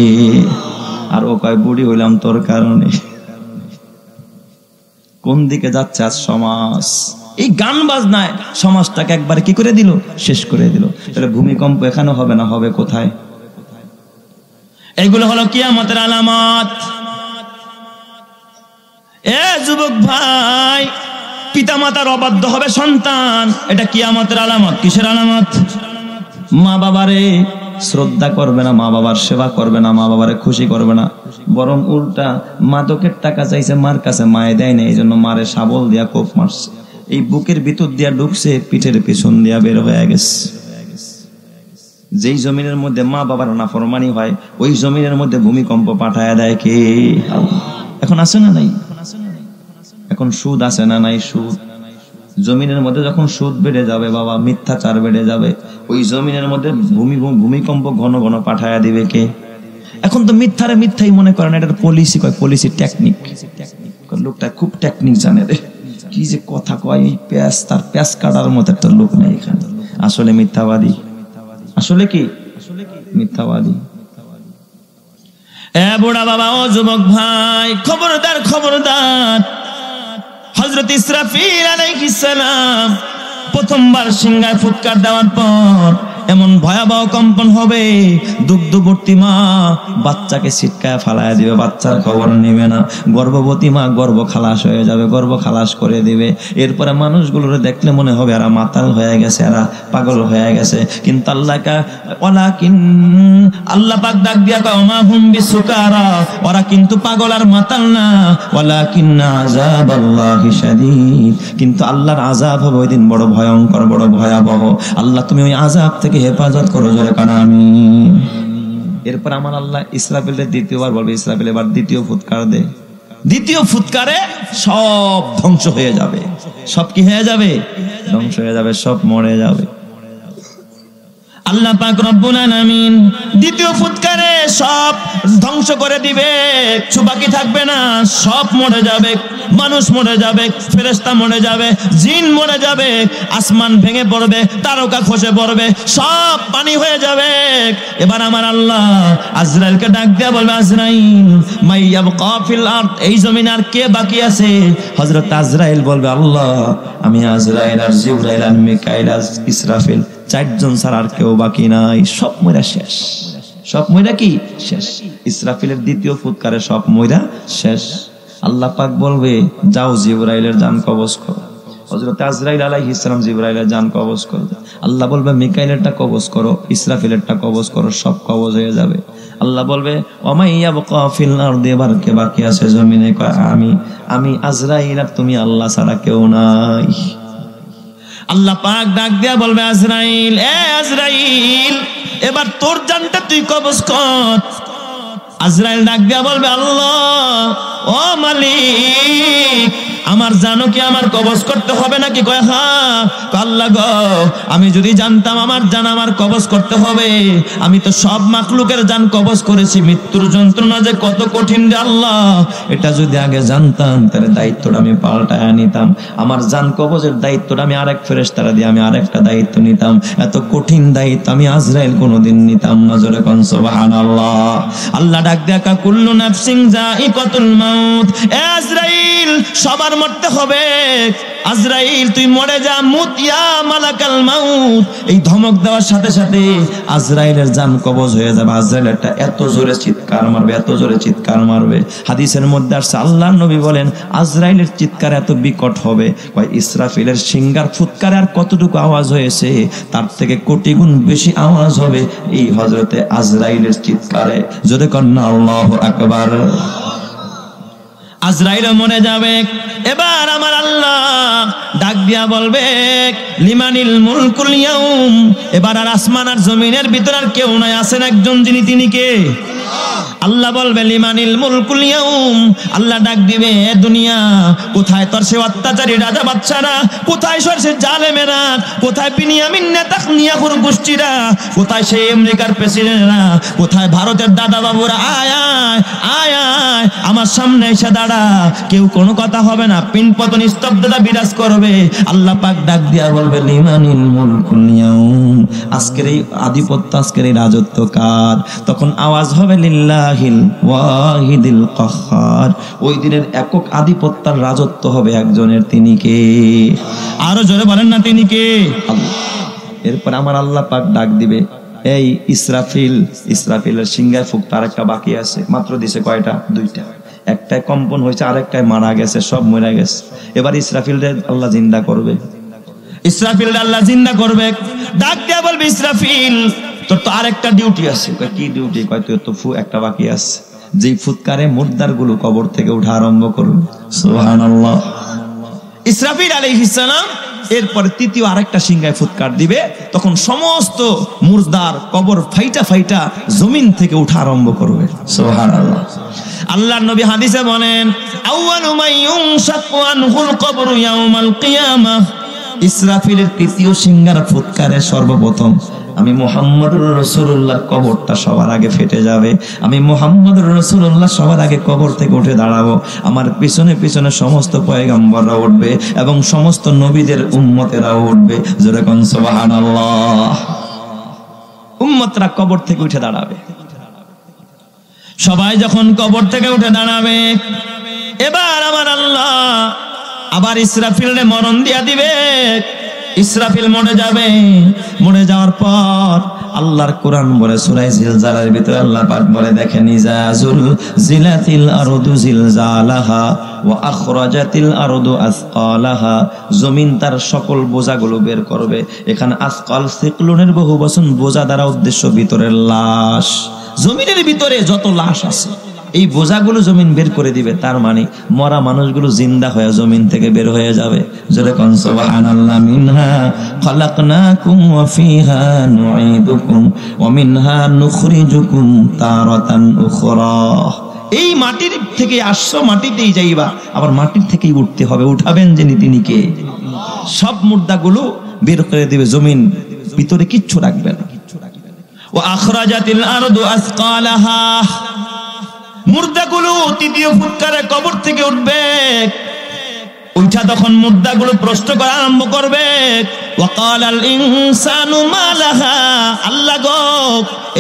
আর ও কয় বুড়ি হইলাম তোর কারণে। কোন দিকে যাচ্ছে আজ সমাজ? এই গান বাজনায় সমাজটাকে একবার কি করে দিল? শেষ করে দিল। তাহলে ভূমিকম্প এখানে হবে না, হবে কোথায়? এগুলো হলো কিয়ামতের আলামত। এ যুবক ভাই, পিতামাতার অবাধ্য হবে সন্তান, এটা কিয়ামতের আলামত। কিসের আলামত? মা বাবারে শ্রদ্ধা করবে না, মা বাবার সেবা করবে না, মা বাবারে খুশি করবে না, বরং উল্টা মাদকের টাকা চাইছে মার কাছে, মায়ে দেয় না, এই জন্য মারে শাবল দিয়া কোপ মারছে। এই বুকের ভিতর দিয়া ঢুকছে, পিঠের পিছন দিয়া বের হয়ে গেছে। যেই জমিনের মধ্যে মা বাবার নাফরমানি হয়, ওই জমিনের মধ্যে ভূমিকম্প পাঠায় দেয় কে? এখন আছে না নাই? এখন সুদ আছে না নাই? সুদ জমিনের মধ্যে যখন সুদ বেড়ে যাবে বাবা, মিথ্যাচার বেড়ে যাবে, ওই জমিনের মধ্যে ভূমিকম্প ঘন ঘন পাঠায় দিবে কে? এখন তো মিথ্যারে মিথ্যাই মনে করেন, এটার পলিসি কয়, পলিসি টেকনিক। লোকটা খুব টেকনিক জানে রে, কি যে কথা কয়, এই প্যাঁচ তার প্যাঁচ কাটার মতো একটা লোক নেই এখানে। আসলে মিথ্যাবাদী, আসলে কি মিথ্যাবাদী। এ বুড়া বাবা, ও যুবক ভাই, খবরদার খবরদার। হযরত ইসরাফিল আলাইহিস সালাম প্রথমবার সিংহায় ফুৎকার দেওয়ার পর এমন ভয়াবহ কম্পন হবে, দুগ্ধবর্তী মা বাচ্চাকে ছিটকায় ফালায় দিবে, বাচ্চার খবর নেবে না। গর্ভবতী মা গর্ভ খালাস হয়ে যাবে, গর্ভ খালাস করে দিবে। এরপরে মানুষগুলোরে দেখলে মনে হবে এরা মাতাল হয়ে গেছে, এরা পাগল হয়ে গেছে। কিন্তু আল্লাহ পাক ডাক দিয়া কয়, ওমা হুম বিসুকারা, ওরা কিন্তু পাগল আর মাতাল না, ওয়ালাকিন্না আযাবাল্লাহি শাদীদ, কিন্তু আল্লাহর আযাব হবে ওই দিন বড় ভয়ঙ্কর, বড় ভয়াবহ। আল্লাহ তুমি ওই আযাব থেকে হেফাজত করো, জোরে কানা আমিন। এরপর আমার আল্লাহ ইসরাফিলের দ্বিতীয়বার বলবে, ইসরাফিল এবার দ্বিতীয় ফুৎকার দে। দ্বিতীয় ফুৎকারে সব ধ্বংস হয়ে যাবে। সব কি হয়ে যাবে? ধ্বংস হয়ে যাবে, সব মরে যাবে। আল্লাহ পাক রব্বুল আলামিন দ্বিতীয় ফুৎকারে সব ধ্বংস করে দিবে, কিছু বাকি থাকবে না, সব মরে যাবে। মানুষ মরে যাবে, ফেরেশতা মরে যাবে, জিন মরে যাবে, আসমান ভেঙে পড়বে, তারকা খসে পড়বে, সব পানি হয়ে যাবে। এবার আমার আল্লাহ আজরাইলকে ডাক দিয়া বলবে, আজরাইল মাইয়াবকা ফিল আরদ, এই জমিনে আর কে বাকি আছে? হযরত আজরাইল বলবে, আল্লাহ আমি আজরাইল আর জিবরাইল আর মিকাইল আর ইসরাফিল, চারজন ছাড়া আর কেউ বাকি নাই, সব মইরা শেষ। সব মইরা কি শেষ? ইসরাফিলের দ্বিতীয় ফুৎকারে সব মইরা শেষ। আল্লাহ পাক বলবে, যাও জিবরাইলের জান কবজ করো। হযরত আজরাইল আলাইহিস সালাম জিবরাইলের জান কবজ করো। আল্লাহ বলবে, মিকাইলেরটা কবজ করো, ইসরাফিলেরটা কবজ করো, সব কবজ হয়ে যাবে। আল্লাহ বলবে, ওমাইয়াবকা ফিল আরদি, এবার কে বাকি আছে জমিনে? কয় আমি আজরাইল, আর তুমি আল্লাহ ছাড়া কেউ নাই। আল্লাহ পাক ডাক দিয়া বলবে, আজরাইল, এ আজরাইল, এবার তোর জানটা তুই কবজ কর। আজরাইল ডাক দিয়া বলবে, আল্লাহ ও মালিক, আমার জানো কি আমার কবজ করতে হবে নাকি? কয় হ্যাঁ। আল্লাহ গো, আমি যদি জানতাম আমার জান আমার কবজ করতে হবে, আমি তো সব মাখলুকের জান কবজ করেছি। মৃত্যুর যন্ত্রণা যে কত কঠিন রে আল্লাহ, এটা যদি আগে জানতাম তাহলে দায়িত্বটা আমি পাল্টায় নিতাম। আমার জান কবজের দায়িত্বটা আমি আরেক ফেরেশতারা দিয়ে আমি আরেকটা দায়িত্ব নিতাম। এত কঠিন দায়িত্ব আমি আজরাইল কোনোদিন নিতাম না। জোরে কোন সুবহানাল্লাহ। আল্লাহ ডাক দেখা, কুল্লু নাফসিন যায়িকাতুল মাউত, এ আজরাইল সবার মরতে হবে। আজরাইল তুই মরে যা, মুত ইয়া মালাকাল মাউত। এই ধমক দেওয়ার সাথে সাথে আজরাইলের জান কবজ হয়ে যাবে। আজরাইলটা এত জোরে চিৎকার মারবে, এত জোরে চিৎকার মারবে। হাদিসের মধ্যে আসছে, আল্লাহর নবী বলেন আজরাইলের চিৎকার এত বিকট হবে, কয় ইসরাফিলের সিংহার ফুৎকারে আর কতটুকু আওয়াজ হয়েছে তার থেকে কোটি গুণ বেশি আওয়াজ হবে এই হযরতে আজরাইলের চিৎকারে। যদি কন্যা আল্লাহু আকবার। আজরাইল মরে যাবে। এবার আমার আল্লাহ ডাক দিয়া বলবে লিমানিল মুলকুল ইয়াউম, এবার আর আসমান আর জমিনের ভিতর আর কেউ নাই, আছেন একজন, যিনি তিনি কে? আল্লাহ বলবে লিমানিল মুলকুল ইয়াউম, আল্লাহ ডাক দিবে এ দুনিয়া কোথায় তোর সে অত্যাচারী রাজা বাদশারা, কোথায় সে জালেমেরা, কোথায় বিনিয়ামিন নেতানিয়াহুর গোষ্ঠীরা, কোথায় সেই আমেরিকার প্রেসিডেন্টরা, কোথায় ভারতের দাদা বাবুরা, আয় আয় আয় আয় আমার সামনে এসে দাঁড়া। কেউ কোনো কথা হবে না, পিনপতন স্তব্ধতা বিরাজ করবে। আল্লাহ পাক ডাক দিয়া বলবে লিমানিল মুলকুল ইয়াউম, আজকের এই আধিপত্য, আজকের এই রাজত্ব কার? তখন আওয়াজ হবে লিল্লাহিল ওয়াহিদিল কাহ্হার, ওই দিনের একক আধিপত্যের রাজত্ব হবে একজনের, তিনি কে? আরো জোরে বলেন না, তিনি কে? আল্লাহ। এরপর আমার আল্লাহ পাক ডাক দিবে এই ইসরাফিল, ইসরাফিলের সিংহায় ফুক তার একটা বাকি আছে, মাত্র দিছে কয়টা? দুইটা। একটাই কম্পন হয়েছে, আরেকটাই মারা গেছে, সব মরে গেছে। এবার ইসরাফিলরে আল্লাহ জিন্দা করবে, ইসরাফিলরে আল্লাহ জিন্দা করবে। ডাক দিয়া বলবে ইসরাফিল তোর তো আরেকটা ডিউটি আছে। কি ডিউটি? কয় তোর তো ফু একটা বাকি আছে, যেই ফুৎকারে মুর্দার গুলো কবর থেকে উঠা আরম্ভ করবে। সুবহানাল্লাহ। ইসরাফিল আলাইহিস সালাম এরপরে তৃতীয় আরেকটা সিংহায় ফুৎকার দিবে, তখন সমস্ত মুর্দার কবর ফাইটা ফাইটা জমিন থেকে উঠা আরম্ভ করবে। সুবহানাল্লাহ। আল্লাহর নবী হাদিসে বলেন আউয়ালু মাইয়ুনশাকু আনহুল কবরু ইয়াউমাল কিয়ামাহ, ইসরাফিলের তৃতীয় সিংহার ফুৎকারে সর্বপ্রথম আমি মুহাম্মদুর রাসূলুল্লাহর কবরটা সবার আগে ফেটে যাবে। আমি মুহাম্মদুর রাসূলুল্লাহ সবার আগে কবর থেকে উঠে দাঁড়াবো। আমার পিছনে পিছনে সমস্ত পয়গম্বররা উঠবে এবং সমস্ত নবীদের উম্মতেরাও উঠবে। জোরে কোন সুবহানাল্লাহ। উম্মতরা কবর থেকে উঠে দাঁড়াবে। সবাই যখন কবর থেকে উঠে দাঁড়াবে, এবার আমার আল্লাহ আবার ইসরাফিলরে মরণ দিয়া দিবে। ইসরাফিল মরে যাবে। মরে যাওয়ার পর আল্লাহর কোরআন বলে সূরা জিলজালের ভিতরে আল্লাহ পাক বলে দেখেন ইজাজুল জিলাতিল আরদু জিলজালাহা ওয়া আখরাজাতিল আরদু আসকালাহা, জমিন তার সকল বোঝাগুলো বের করবে। এখানে আসকাল সিকলুনের বহু বচন, বোঝা দ্বারা উদ্দেশ্য ভিতরের লাশ। জমিনের ভিতরে যত লাশ আছে এই বোঝাগুলো জমিন বের করে দিবে। তার মানে মরা মানুষগুলো জিন্দা হয়ে জমিন থেকে বের হয়ে যাবে। জোরে কোন সুবহানাল্লাহ। মিনহা খালাকনাকুম ওয়া ফিহা নুঈদুকুম ওয়া মিনহা নুখরিজুকুম তারাতান উখরা। এই মাটির থেকে আসছো, মাটিতেই যাইবা, আবার মাটির থেকেই উঠতে হবে। উঠাবেন যিনি তিনি কে? সব মুর্দাগুলো বের করে দিবে, জমিন ভিতরে কিচ্ছু রাখবে না। ওয়া আখরাজাতিল আরদু আসকালাহা, মুর্দাগুলো তৃতীয় ফুৎকারে কবর থেকে উঠবে। উঠা তখন মুর্দাগুলো প্রশ্ন করা আরম্ভ করবে। ওয়াকালাল ইনসানু মা লাহা, আল্লাহ গো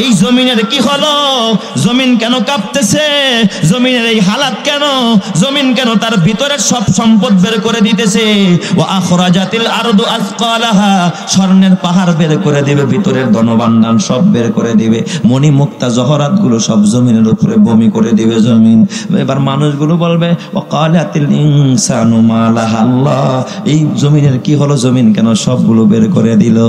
এই জমিনের কি হলো? জমিন কেন কাঁপতেছে? জমিনের এই হালাত কেন? জমিন কেন তার ভিতরের সব সম্পদ বের করে দিতেছে? ওয়া আখরাজাতিল আরদু আসকালাহা, স্বর্ণের পাহাড় বের করে দিবে, ভিতরের ধনভাণ্ডার সব বের করে দিবে, মণি মুক্তা জহরাত গুলো সব জমিনের উপরে বমি করে দিবে জমিন। এবার মানুষগুলো বলবে ওয়াকালাতিল ইনসানু মা লাহা, আল্লাহ এই জমিনের কি হলো? জমিন কেন সবগুলো বের করে দিল?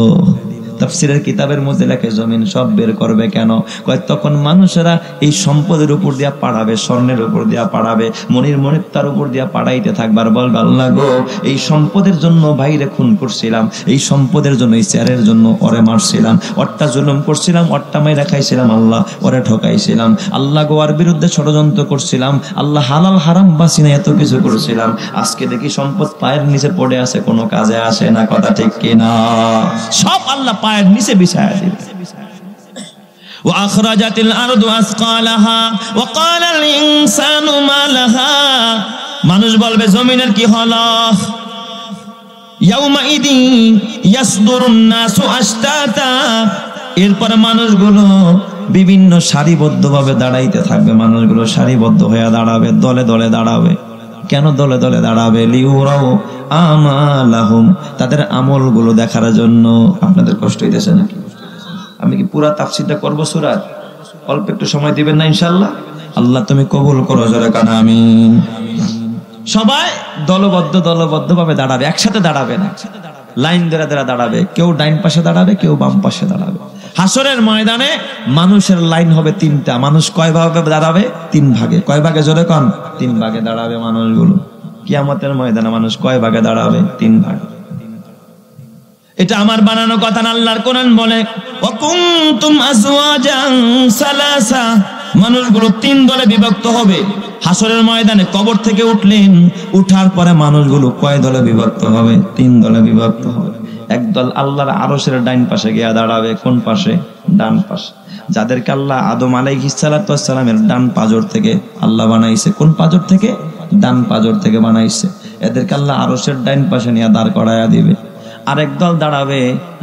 তাফসীরের কিতাবের মধ্যে লেখে জমিন সব বের করবে কেন? কয় তখন মানুষেরা এই সম্পদের উপর দিয়া পাড়াবে, স্বর্ণের উপর দিয়া পাড়াবে, মনির মনিত্তার উপর দিয়া পাড়াইতে থাকবার। বলবে আল্লাহ গো এই সম্পদের জন্য ভাইরে খুন করছিলাম, এই সম্পদের জন্য, এই চেয়ারের জন্য ওরে মারছিলাম, ওরটা জুলুম করছিলাম, ওরটা মাইরা খাইছিলাম, আল্লাহ ওরে ঠকাইছিলাম, আল্লাহ গো ওর বিরুদ্ধে ষড়যন্ত্র করছিলাম, আল্লাহ হালাল হারাম বাসি না এত কিছু করছিলাম। আজকে দেখি সম্পদ পায়ের নিচে পড়ে আছে, কোনো কাজে আসে না। কথা ঠিক কিনা? সব আল্লাহ পায়ের নিচে বিছায়া দিবে। ওয়া আখরাজাতিল আরদু আসকালাহা ওয়া ক্বালাল ইনসানু মা লাহা, মানুষ বলবে জমিনের কি হলো? ইয়াউমা ইদিন ইয়াসদুরুন নাসু আশতাতা, এরপর মানুষগুলো বিভিন্ন সারিবদ্ধভাবে দাঁড়াইতে থাকবে। মানুষগুলো সারিবদ্ধ হয়ে দাঁড়াবে, দলে দলে দাঁড়াবে। কেন দলে দলে দাঁড়াবে? লিউরাও আমালাহুম, তাদের আমলগুলো দেখার জন্য। আপনাদের কষ্ট হইতেছে নাকি? আমি কি পুরা তাফসীরটা করব সূরার? অল্প একটু সময় দিবেন না ইনশাআল্লাহ? আল্লাহ তুমি কবুল করো, জোরে কানা আমিন। সবাই দলবদ্ধভাবে দাঁড়াবে, একসাথে দাঁড়াবে না। লাইন ধরে ধরে দাঁড়াবে, কেউ ডাইন পাশে দাঁড়াবে, কেউ বাম পাশে দাঁড়াবে। হাসরের ময়দানে মানুষের লাইন হবে তিনটা। মানুষ কয় ভাবে দাঁড়াবে? তিন ভাগে। কয় ভাগে? জোরে কন। তিন ভাগে দাঁড়াবে মানুষগুলো। কিয়ামতের ময়দানে মানুষ কয় ভাগে দাঁড়াবে? তিন ভাগে। এটা আমার বানানো কথা না, আল্লাহর কোরআন বলে ওয়া কুনতুম আজওয়াজান সালাসা, মানুষগুলো তিন দলে বিভক্ত হবে। হাসরের ময়দানে কবর থেকে উঠলেন, উঠার পরে মানুষগুলো কয় দলে বিভক্ত হবে? তিন দলে বিভক্ত হবে। একদল আল্লাহর আরশের ডাইন পাশে গিয়া দাঁড়াবে। কোন পাশে? ডান পাশে। যাদেরকে আল্লাহ আদম আলাইহিস সালাতু ওয়াস সালামের ডান পাজর থেকে আল্লাহ বানাইছে। কোন পাজর থেকে? ডান পাজর থেকে বানাইছে। এদেরকে আল্লাহ আরশের ডাইন পাশে নিয়ে দাঁড় করায়া দিবে। আরেক দল দাঁড়াবে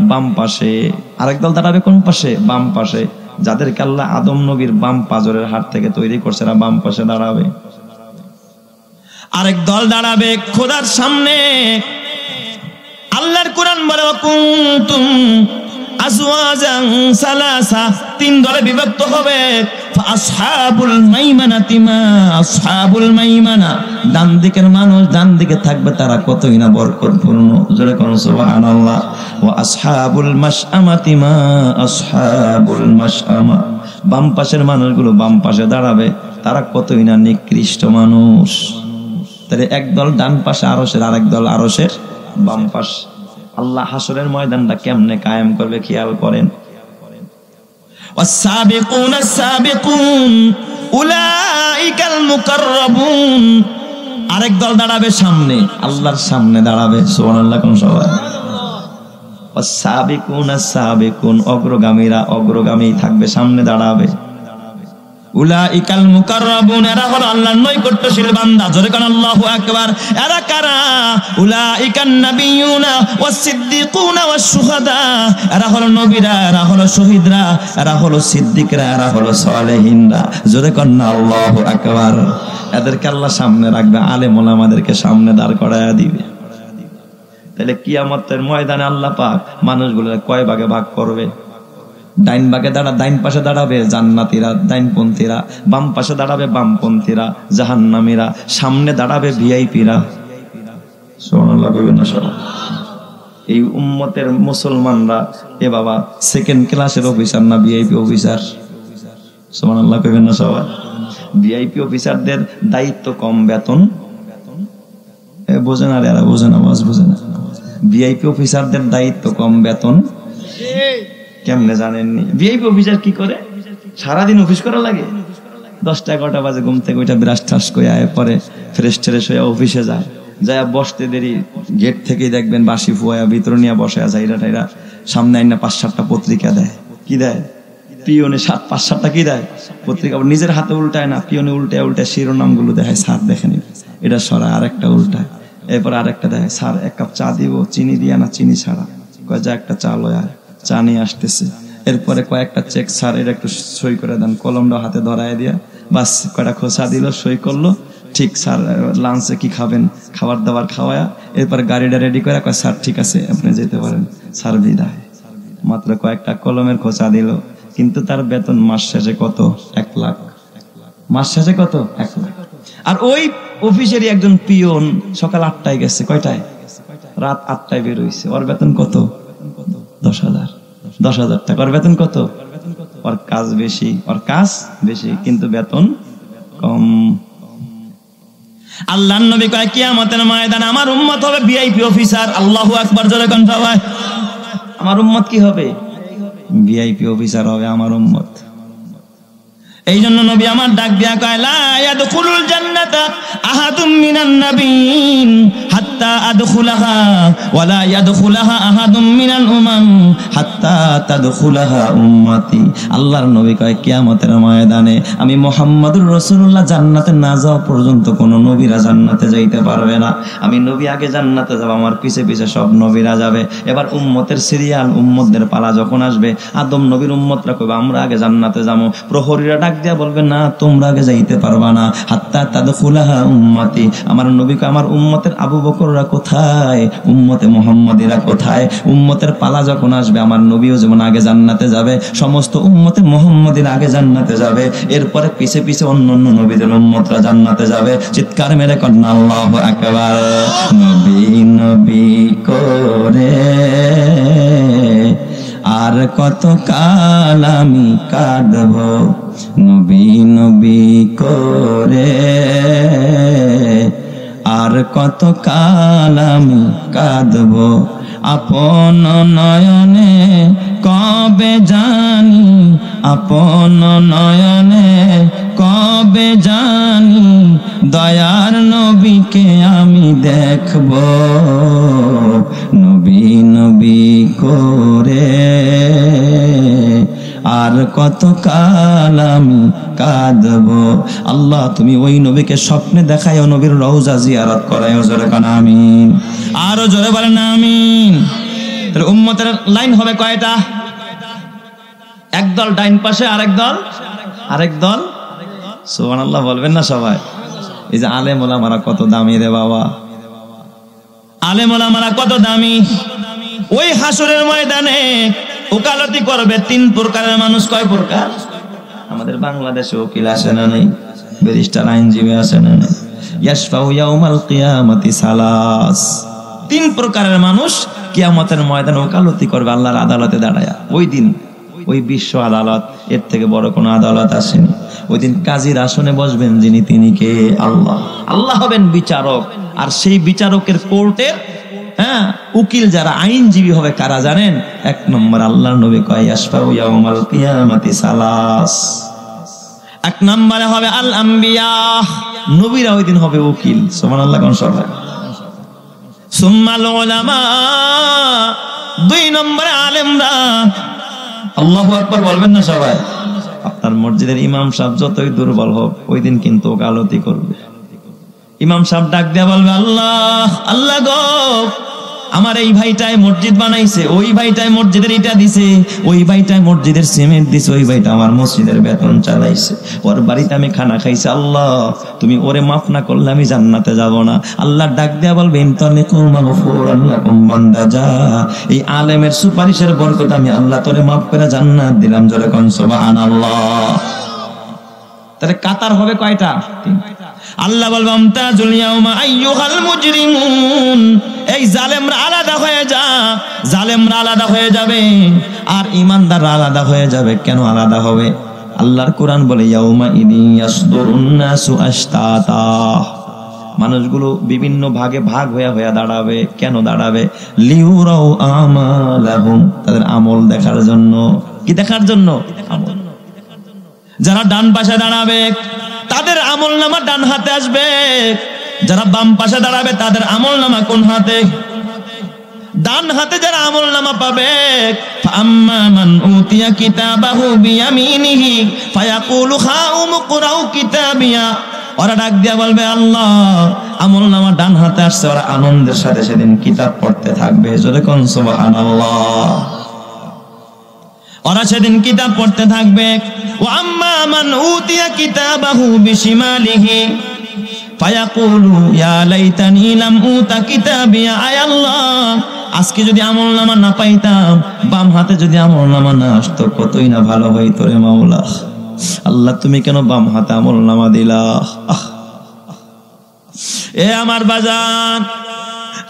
বাম পাশে। আরেক দল দাঁড়াবে কোন পাশে? বাম পাশে। যাদেরকে আল্লাহ আদম নবীর বাম পাজরের হাড় থেকে তৈরি করছে, না বাম পাশে দাঁড়াবে। আরেক দল দাঁড়াবে খোদার সামনে। আল্লাহর কোরআন বলে ওয়া কুনতুম আজওয়াজান সালাসা, তিন দলে বিভক্ত হবে। আসহাবুল মাইমানাতি মা আসহাবুল মাইমানা, ডান দিকের মানুষ ডান দিকে থাকবে, তারা কতই না বরকতপূর্ণ। জোরে কোন সুবহানাল্লাহ। ওয়া আসহাবুল মাশআমাতি মা আসহাবুল মাশআমা, বাম পাশের মানুষগুলো বাম পাশে দাঁড়াবে, তারা কতই না নিকৃষ্ট মানুষ। তাহলে একদল ডান পাশে আরশের, আরেক দল আরশের বাম পাশ। আল্লাহ হাসরের ময়দানটা কেমনে কায়েম করবে খেয়াল করেন। والسابقون السابقون أولئك المقربون, আরেক দল দাঁড়াবে সামনে, আল্লাহর সামনে দাঁড়াবে। সুবহানাল্লাহ কোন সবাই। والسابقون السابقون, অগ্রগামীরা অগ্রগামী থাকবে, সামনে দাঁড়াবে। উলাইকাল মুকাররাবুন, এরা হলো আল্লাহর নৈকট্যশীল বান্দা। জোরে কোন আল্লাহু আকবার। এরা কারা? উলাইকান নাবিয়ুনা ওয়াস সিদ্দিকুনা ওয়াস শুহাদা, এরা হলো নবীরা, এরা হলো শহীদরা, এরা হলো সিদ্দিকরা, এরা হলো সালেহিনরা। জোরে কোন আল্লাহু আকবার। এদেরকে আল্লাহ সামনে রাখবে, আলেম ওলামাদেরকে সামনে দাঁড় করায়া দিবে। তাহলে কিয়ামতের ময়দানে আল্লাহ পাক মানুষগুলো কয় ভাগে ভাগ করবে? ডাইন ভাগে ডাইন পাশে দাঁড়াবে জান্নাতীরা, ডাইনপন্থীরা, বাম পাশে দাঁড়াবে বামপন্থীরা, জাহান্নামীরা, সামনে দাঁড়াবে ভিআইপিরা। সুবহানাল্লাহ কইবেন না সবাই। এই উম্মতের মুসলমানরা এ বাবা সেকেন্ড ক্লাসের অফিসার না ভিআইপি অফিসার? সুবহানাল্লাহ কইবেন না সবাই। ভিআইপি অফিসারদের দায়িত্ব কম, বেতন বোঝে না, এরা বোঝে না, বোঝে না। ভিআইপি অফিসারদের দায়িত্ব কম, বেতন কেমনে জানেননি? ভিআইপি অফিসার কি করে? সারাদিন অফিস করা লাগে। 10টা-11টা বাজে ঘুম থেকে ওইটা ব্রাশ টাশ করে আয়, পরে ফ্রেশ ট্রেশ হয়ে অফিসে যায়। যায় বসতে দেরি, গেট থেকেই দেখবেন বাসি ফুয়া ভিতরে নিয়ে বসে আছে। এরা সামনে আইনা 5-7টা পত্রিকা দেয়। কি দেয়? পিওনে 5-7টা কি দেয়? পত্রিকা। নিজের হাতে উল্টায় না, পিওনে উল্টায় উল্টায় শিরোনামগুলো দেখায়। স্যার দেখেনি, এটা সরা, আরেকটা উল্টায়, এরপর আরেকটা দেয়। স্যার 1 কাপ চা দিব, চিনি দিয়া না চিনি ছাড়া? কয় যা একটা চা লয়, চা নিয়ে আসতেছে। এরপরে কয়েকটা চেক, স্যার এটা একটু সই করে দেন। কলমটা হাতে ধরায় দিয়া বাস কয়টা খোঁচা দিল, সই করলো। ঠিক স্যার লাঞ্চে কি খাবেন? খাবার দাবার খাওয়ায়া এরপর গাড়িটা রেডি করে কয় স্যার ঠিক আছে আপনি যেতে পারেন। স্যার বিদায়। মাত্র কয়েকটা কলমের খোঁচা দিল, কিন্তু তার বেতন মাস শেষে কত? 1 লাখ। মাস শেষে কত? 1 লাখ। আর ওই অফিসেরই একজন পিয়ন সকাল 8টায় গেছে, কয়টায়? রাত 8টায় বের হইছে। ওর বেতন কত? 10,000 টাকা। ওর বেতন কত? ওর কাজ বেশি, ওর কাজ বেশি, কিন্তু বেতন কম। আল্লাহর নবী কয় কিয়ামতের ময়দানে আমার উম্মত হবে ভিআইপি অফিসার। আল্লাহু আকবার, জোরে কোন সবাই। আমার উম্মত কি হবে? ভিআইপি অফিসার হবে আমার উম্মত। এই জন্য নবী আমার ডাক দিয়া কয় লা ইয়াদখুলুল জান্নাতা আহাদুম মিনান নাবিয়িন হাত্তা আদখুলাহা ওয়া লা ইয়াদখুলাহা আহাদুম মিনাল উমাম হাত্তা তাদখুলাহা উম্মতি। আল্লাহর নবী কয় কিয়ামতের ময়দানে আমি মুহাম্মদুর রাসূলুল্লাহ জান্নাতে না যাওয়া পর্যন্ত কোন নবীরা জান্নাতে যাইতে পারবে না। আমি নবী আগে জান্নাতে যাব, আমার পিছে পিছে সব নবীরা যাবে। এবার উম্মতের সিরিয়াল, উম্মতদের পালা যখন আসবে, আদম নবীর উম্মতরা কইবে আমরা আগে জান্নাতে যাবো। প্রহরীরা ডাক দিয়া বলবে না তোমরা আগে যাইতে পারবা না, হাত্তা তাদখুলাহা উম্মতি। আমার নবীকে আমার উম্মতের আবু বকর খবররা কোথায়, উম্মতে মুহাম্মাদিরা কোথায়? উম্মতের পালা যখন আসবে, আমার নবীও যেমন আগে জান্নাতে যাবে, সমস্ত উম্মতে মুহাম্মাদিরা আগে জান্নাতে যাবে, এরপরে পিছে পিছে অন্য অন্য নবীদের উম্মতরা জান্নাতে যাবে। চিৎকার মেরে কন্যা আল্লাহু আকবার। নবী নবী করে আর কত কাল আমি কাঁদব, নবী নবী করে আর কত কাল আমি কাঁদব, আপন নয়নে কবে জানি, আপন নয়নে কবে জানি দয়ার নবীকে আমি দেখব, নবী নবী করে আর কত কাল আমি কাঁদব। আল্লাহ তুমি ওই নবীকে স্বপ্নে দেখায়ও, নবীর রওজা জিয়ারত করায়ও। জোরে কান আমিন, আরো জোরে বলেন আমিন। তাহলে উম্মতের লাইন হবে কয়টা? একদল ডাইন পাশে, আরেক দল সুবহানাল্লাহ বলবেন না সবাই? এই যে আলেম ওলামারা কত দামি রে বাবা, আলেম ওলামারা কত দামি। ওই হাসরের ময়দানে ওকালতি করবে তিন প্রকারের মানুষ। কয় প্রকার? আমাদের বাংলাদেশে উকিল আছে না নেই? ব্যারিস্টার আইনজীবী আছে না নেই? ইয়াশফাউ ইয়াউমাল কিয়ামাতি সালাস। তিন প্রকারের মানুষ কিয়ামতের ময়দানে ওকালতি করবে আল্লাহর আদালতে দাঁড়ায়া। ওই দিন ওই বিশ্ব আদালত, এর থেকে বড় কোনো আদালত আসেনি। ওই দিন কাজীর আসনে বসবেন যিনি, তিনি কে? আল্লাহ। আল্লাহ হবেন বিচারক, আর সেই বিচারকের কোর্টের উকিল যারা, আইনজীবী হবে কারা জানেন? এক নম্বর আল্লাহর নবী কয় ইয়াশফাউ ইয়াউমাল কিয়ামাতি সালাস। এক নম্বরে হবে আল আম্বিয়া, নবীরা ওই দিন হবে উকিল। সুবহানাল্লাহ কোন সবাই? সুম্মাল উলামা, দুই নম্বরে আলেমরা। আল্লাহু আকবার বলবেন না সবাই? আপনার মসজিদের ইমাম সাহেব যতই দুর্বল হোক, ওই দিন কিন্তু ওকালতি করবে। ইমাম সাহেব ডাক দেয়া বলবে, আল্লাহ আল্লাহ গো, আমার এই ভাইটাই মসজিদ বানাইছে, ওই ভাইটাই মসজিদের ইটা দিছে, ওই ভাইটাই মসজিদের সিমেন্ট দিছে, ওই ভাইটা আমার মসজিদের বেতন চালাইছে, ওর বাড়িতে আমি খানা খাইছি, আল্লাহ তুমি ওরে মাফ না করলে আমি জান্নাতে যাব না। আল্লাহ ডাক দেয়া বলবে, ইনতালিকুম মাগফুরান লাকুম, বান্দা যা, এই আলেমের সুপারিশের বরকত আমি আল্লাহ তোরে মাফ করে জান্নাত দিলাম। জোরে কোন সুবহানাল্লাহ। তাহলে কাতার হবে কয়টা? আল্লাহ বলবে, আমতাজুল ইয়াউমা আইয়ুহাল মুজরিমুন, এই জালেমরা আলাদা হয়ে যা, জালেমরা আলাদা হয়ে যাবে আর ইমানদাররা আলাদা হয়ে যাবে। কেন আলাদা হবে? আল্লাহর কোরআন বলে, ইয়াউমা ইদিন ইয়াসদুরুন নাসু আশতাতা, মানুষগুলো বিভিন্ন ভাগে ভাগ হয়ে দাঁড়াবে। কেন দাঁড়াবে? লিউরাউ আমালাহুম, তাদের আমল দেখার জন্য। কি দেখার জন্য? আমল। যারা ডান পাশে দাঁড়াবে তাদের আমল নামা ডান হাতে আসবে, যারা বাম পাশে দাঁড়াবে তাদের আমল নামা কোন হাতে? ডান হাতে যারা আমল নামা পাবে, ফাম্মা মান উতিয়া কিতাবাহু বিয়ামিনিহি ফায়াকুলু খাউম কুরাউ কিতাবিয়া, ওরা ডাক দিয়া বলবে, আল্লাহ আমল নামা ডান হাতে আসছে, ওরা আনন্দের সাথে সেদিন কিতাব পড়তে থাকবে। জোরে কোন সুবহানাল্লাহ। ওরা সেদিন কিতাব পড়তে থাকবে। ওয়া আম্মা মান উতিয়া কিতাবাহু বিশিমালিহি ফায়াকুলু ইয়া লাইতানি লাম উতা কিতাবিয়া, আয় আল্লাহ আজকে যদি আমলনামা না পাইতাম, বাম হাতে যদি আমলনামা না আসতো, কতই না ভালো হইতো রে মাওলা। আল্লাহ তুমি কেন বাম হাতে আমলনামা দিলা? এ আমার বাজান,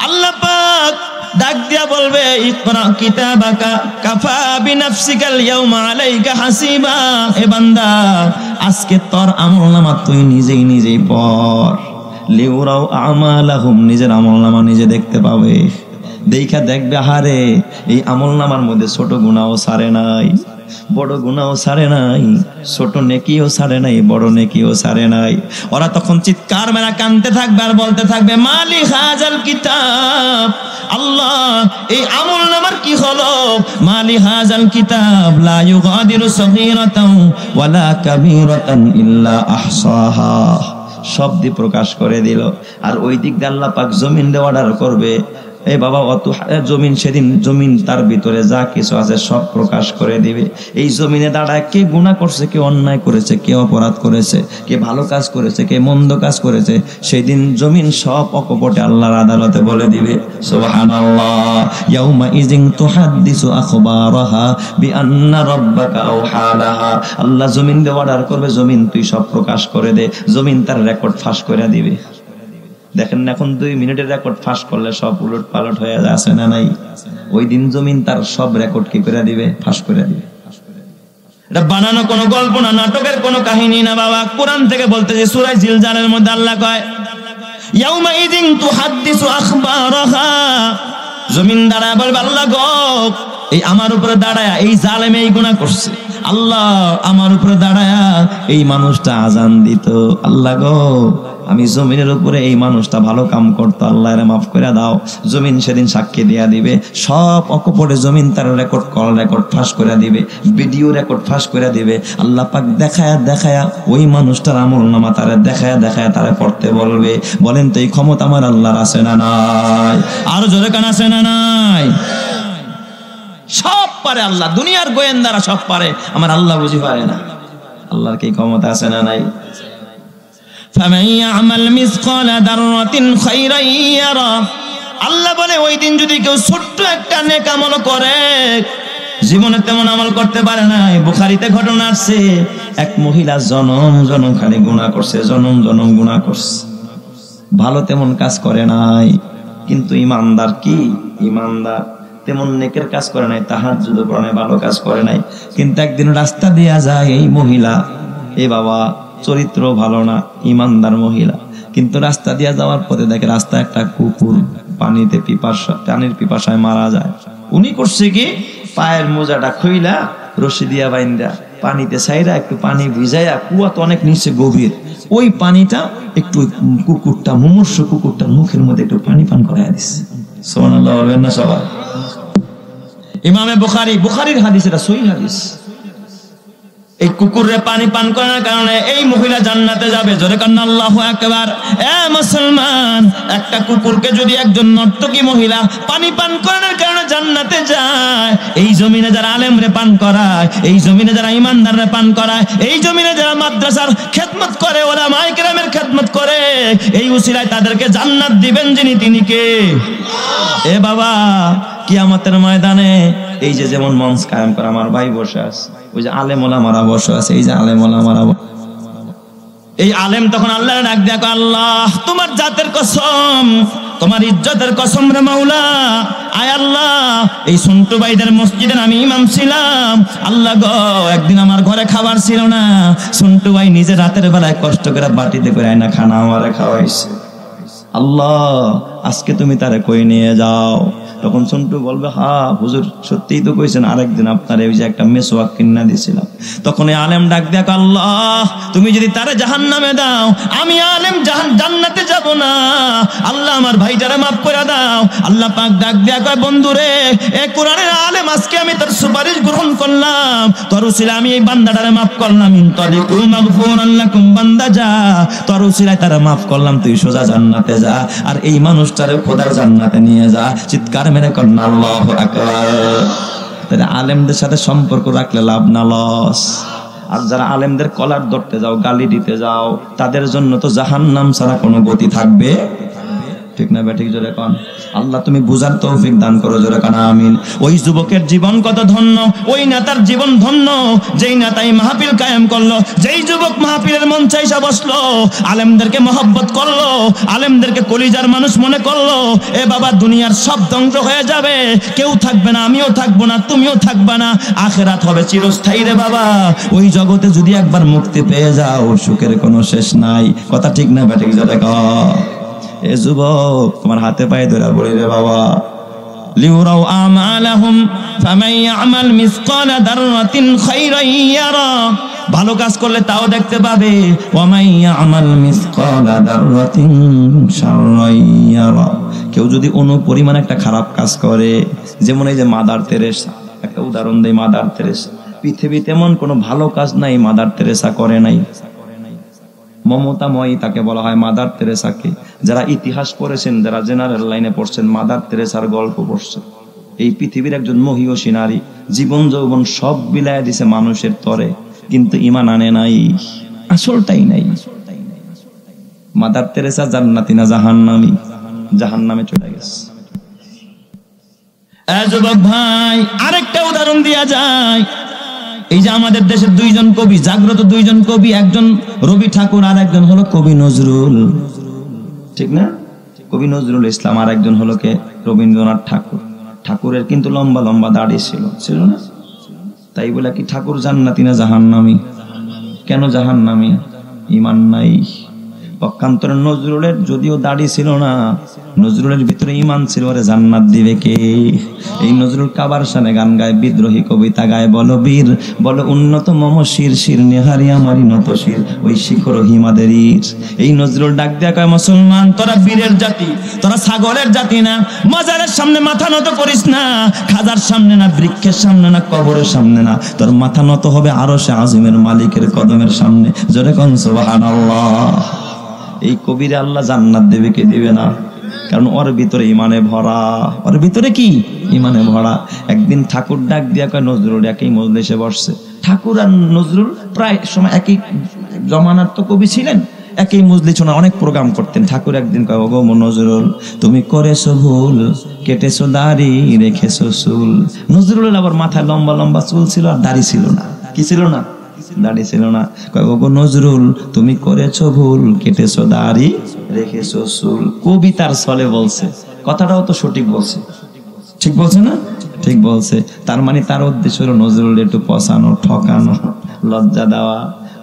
আল্লাহ পাক ডাক দিয়া বলবে, ইকরা কিতাবাকা কাফা বিনাফসিকাল ইয়াউমা আলাইকা হাসিবা, এ বান্দা আজকে তোর আমলনামা তুই নিজেই পড়। লিউরাউ আমালাহুম, নিজের আমলনামা নিজে দেখতে পাবে। দেখা দেখবে, হারে এই আমলনামার মধ্যে ছোট গুনাহও ছাড়ে নাই, বড় গুনাহও ছাড়ে নাই, ছোট নেকিও ছাড়ে নাই, বড় নেকিও ছাড়ে নাই। ওরা তখন চিৎকার মেরা কানতে থাকবে আর বলতে থাকবে, মালি হাজাল কিতাব, আল্লাহ এই আমলনামার কি হলো? মালি হাজাল কিতাব লা ইউগাদিরু সগীরাতান ওয়ালা কাবীরাতান ইল্লা আহসাহা, শব্দ প্রকাশ করে দিল। আর ওই দিক দিয়ে আল্লাহ পাক জমিন অর্ডার করবে, এই বাবা অত জমিন, সেদিন জমিন তার ভিতরে যা কিছু আছে সব প্রকাশ করে দিবে। এই জমিনে দাঁড়ায় কে গুনাহ করছে, কে অন্যায় করেছে, কে অপরাধ করেছে, কে ভালো কাজ করেছে, কে মন্দ কাজ করেছে, সেই দিন জমিন সব অকপটে আল্লাহর আদালতে বলে দিবে। সুবহানাল্লাহ। ইয়াউমা ইযিন তুহাদ্দিসু আখবারাহা বিআন্না রাব্বাকা আওহা লাহা। আল্লাহ জমিন দিয়ে অর্ডার করবে, জমিন তুই সব প্রকাশ করে দে। জমিন তার রেকর্ড ফাঁস করে দিবে। দেখেন এখন 2 মিনিটের রেকর্ড ফাঁস করলে সব উলট পালট হয়ে যাচ্ছে না নাই? ওই দিন জমিন তার সব রেকর্ড কি করে দিবে? ফাঁস করে দিবে। এটা বানানো কোনো গল্প না, নাটকের কোনো কাহিনী না বাবা। কোরআন থেকে বলতেছে, সূরা জিলজালের মধ্যে আল্লাহ কয় ইয়াউমা ইযিন তুহাদ্দিসু আখবারাহা। জমিন দাঁড়ায় বলবে আল্লাহ গো, এই আমার উপরে দাঁড়ায়া এই জালেম এই গুনাহ করছে। আল্লাহ আমার উপরে দাঁড়ায়া এই মানুষটা আজান দিত। আল্লাহ গো, আমি জমিনের উপরে এই মানুষটা ভালো কাম করতো, আল্লাহ এর মাফ করে দাও। জমিন সেদিন সাক্ষী দিয়া দিবে। সব অকপটে জমিন তার রেকর্ড, কল রেকর্ড ফাঁস করে দিবে, ভিডিও রেকর্ড ফাঁস করে দিবে। আল্লাহ পাক দেখায়া দেখায়া ওই মানুষটার আমলনামা তারে দেখায়া দেখায়া তারে পড়তে বলবে। বলেন তো এই ক্ষমতা আমার আল্লাহর আছে না নাই? আরো জোরে কান আছে না নাই? সব পারে আল্লাহ, দুনিয়ার গোয়েন্দারা সব পারে, আমার আল্লাহ বুঝি পারে না? আল্লাহর কি ক্ষমতা আছে না নাই? ফামান ইয়ামাল মিসকালা দাররাতিন খায়রান ইয়ারা। আল্লাহ বলে ওই দিন যদি কেউ ছোট্ট একটা নেক আমল করে, জীবনে তেমন আমল করতে পারে নাই। বুখারীতে ঘটনা আছে, এক মহিলা জনম জনম খালি গুনাহ করছে, জনম জনম গুনাহ করছে, ভালো তেমন কাজ করে নাই। কিন্তু ইমানদার কি? ইমানদার তেমন নেকের কাজ করে নাই, তাহাজ্জুদ পড়ে নাই, ভালো কাজ করে নাই। কিন্তু একদিন রাস্তা দিয়া যায় এই মহিলা, এ বাবা চরিত্র ভালো না, ইমানদার মহিলা, কিন্তু রাস্তা দিয়া যাওয়ার পথে দেখে রাস্তা একটা কুকুর পানিতে পানির পিপাসায় মারা যায়। উনি করছে কি, পায়ের মোজাটা খুইলা রশি দিয়া বাইন্দা পানিতে ছাইরা একটু পানি ভিজাইয়া, কুয়া তো অনেক নিচে গভীর, ওই পানিটা একটু কুকুরটা, মুমূর্ষ কুকুরটার মুখের মধ্যে একটু পানি পান করাইয়া দিচ্ছে। সুবহানাল্লাহ বলবেন না সবাই? ইমামে বুখারীর হাদিস, এটা সহিহ হাদিস। এই কুকুরে পানি পান করার কারণে এই মহিলা জান্নাতে যাবে। জোরে কান আল্লাহু আকবার। এ মুসলমান, একটা কুকুরকে যদি একজন নর্তকী মহিলা পানি পান করানোর কারণে জান্নাতে যায়, এই জমিনে যারা আলেমরে পান করায়, এই জমিনে যারা ইমানদাররে পান করায়, এই জমিনে যারা মাদ্রাসার খেদমত করে, উলামায়ে কেরামের খেদমত করে, এই উসিলায় তাদেরকে জান্নাত দিবেন যিনি, তিনি কে? এ বাবা, কিয়ামতের ময়দানে এই যে যেমন মঞ্চ কায়েম করে আমার ভাই বসে আছে, ওই যে আলেম ওলামারা বসে আছে, এই যে আলেম ওলামারা, এই আলেম তখন আল্লাহর ডাক দেখো, আল্লাহ তোমার জাতের কসম, তোমার ইজ্জতের কসম রে মাওলা, আয় আল্লাহ এই সন্টু ভাইদের মসজিদের আমি ইমাম ছিলাম। আল্লাহ গো, একদিন আমার ঘরে খাবার ছিল না, সন্টু ভাই নিজে রাতের বেলায় কষ্ট করে বাটিতে করে আয়না খানা আমারে খাওয়াইছে। আল্লাহ আজকে তুমি তারে কই নিয়ে যাও। তখন সন্টু বলবে, হ্যাঁ হুজুর সত্যিই তো কইছেন, আরেকদিন আপনার এই যে একটা মেসওয়াক কিনা দিয়েছিলাম। তখন এই আলেম ডাক দেখ, আল্লাহ তুমি যদি তারে জাহান্নামে দাও, আমি আলেম জান্নাতে যাব না। আল্লাহ আমার ভাইটারে মাফ করে দাও। আল্লাহ পাক ডাক দেয়া কয়, বন্ধুরে এ কোরআনের আলেম, আজকে আমি তোর সুপারিশ গ্রহণ করলাম, তোর উসিলায় আমি এই বান্দাটারে মাফ করলাম। ইনতালিকু মাগফুরান লাকুম, বান্দা যা, তোর উসিলায় তারে মাফ করলাম, তুই সোজা জান্নাতে যা, আর এই মানুষটারে খোদার জান্নাতে নিয়ে যা। চিৎকার মেরে করেন আল্লাহু আকবার। তাহলে আলেমদের সাথে সম্পর্ক রাখলে লাভ না লস। আর যারা আলেমদের কলার ধরতে যাও, গালি দিতে যাও, তাদের জন্য তো জাহান্নাম ছাড়া কোনো গতি থাকবে, ঠিক না বেঠিক? জোরে কান আল্লাহ তুমি বুঝার তৌফিক দান করো, জোরে কান আমিন। ওই যুবকের জীবন কত ধন্য, ওই নেতার জীবন ধন্য, যেই নেতাই মাহফিল কায়েম করলো, যেই যুবক মাহফিলের মঞ্চে এসে বসলো, আলেমদেরকে মহব্বত করলো, আলেমদেরকে কলিজার মানুষ মনে করলো। এ বাবা, দুনিয়ার সব ধ্বংস হয়ে যাবে, কেউ থাকবে না, আমিও থাকবো না, তুমিও থাকবা না, আখিরাত হবে চিরস্থায়ী রে বাবা। ওই জগতে যদি একবার মুক্তি পেয়ে যাও, সুখের কোনো শেষ নাই। কথা ঠিক না বেঠিক? জোরে কান। এ যুবক, তোমার হাতে পায়ে ধরে বলি রে বাবা, লিউরাউ আমালাহুম ফামান ইয়ামাল মিসকালা দাররাতিন খায়রান ইয়ারা। ভালো কাজ করলে তাও দেখতে পাবে, ওয়া মান ইয়ামাল মিসকালা দাররাতিন শাররান ইয়ারা। কেউ যদি অনুপরিমাণ একটা খারাপ কাজ করে, যেমন এই যে মাদার তেরেসা, একটা উদাহরণ দেই, মাদার তেরেসা, পৃথিবীতে এমন কোনো ভালো কাজ নাই মাদার তেরেসা করে নাই। মমতাময়ী তাকে বলা হয় মাদার তেরেসাকে। যারা ইতিহাস পড়েছেন, যারা জেনারেল লাইনে পড়ছেন, মাদার তেরেসার গল্প পড়ছেন। এই পৃথিবীর একজন মহীয়সী নারী, জীবন যৌবন সব বিলায় দিছে মানুষের তরে, কিন্তু ঈমান আনে নাই, আসলটাই নাই। মাদার তেরেসা জান্নাতি না জাহান্নামী? জাহান্নামে চলে গেছে। যুবক ভাই, আরেকটা উদাহরণ দেয়া যায়। এই যে আমাদের দেশের দুইজন কবি, জাগ্রত দুইজন কবি, একজন রবি ঠাকুর আর একজন হলো কবি নজরুল, ঠিক না? কবি নজরুল ইসলাম আর একজন হলো কে? রবীন্দ্রনাথ ঠাকুর। ঠাকুরের কিন্তু লম্বা লম্বা দাড়ি ছিল না? তাই বলে কি ঠাকুর জান্নাতি না জাহান্নামী? কেন জাহান্নামী? ঈমান নাই। পক্ষান্তরে নজরুলের যদিও দাড়ি ছিল না, নজরুলের ভিতরে ঈমান ছিল, আরে জান্নাত দিবে কে? এই নজরুল কাবার শানে গান গায়, বিদ্রোহী কবিতা গায়, বলো বীর বলো উন্নত মম শির, শির নেহারি আমারই নত শির, ওই শিখর হিমাদেরীর। এই নজরুল ডাক দেয়া কয়, মুসলমান তোরা বীরের জাতি, তোরা ছাগলের জাতি না। মাজারের সামনে মাথা নত করিস না, খাজার সামনে না, বৃক্ষের সামনে না, কবরের সামনে না, তোর মাথা নত হবে আরশে আজিমের মালিকের কদমের সামনে। জোরে কোন সুবহানাল্লাহ। এই কবিরে আল্লাহ জান্নাত দেবে কে দিবে না? কারণ ওর ভিতরে ইমানে ভরা। ওর ভিতরে কি? ইমানে ভরা। একদিন ঠাকুর ডাক দিয়া কয়, নজরুল একই মজলিসে বসছে। ঠাকুর আর নজরুল প্রায় সময় একই জমানার তো কবি ছিলেন, একই মজলিস ওনার অনেক প্রোগ্রাম করতেন। ঠাকুর একদিন কয়, ওগো নজরুল তুমি করেছো ভুল, কেটেছো দাড়ি রেখেছো চুল। নজরুলের আবার মাথায় লম্বা লম্বা চুল ছিল আর দাড়ি ছিল না। কি ছিল না? দাড়ি ছিল না। কয়, ওগো নজরুল তুমি করেছো ভুল, কেটেছো দাড়ি রেখেছো চুল। কবিতার ছলে বলছে, কথাটাও তো সঠিক বলছে। ঠিক বলছে না? ঠিক বলছে। তার মানে তার উদ্দেশ্য হলো নজরুল একটু পচানো, ঠকানো, লজ্জা দেওয়া।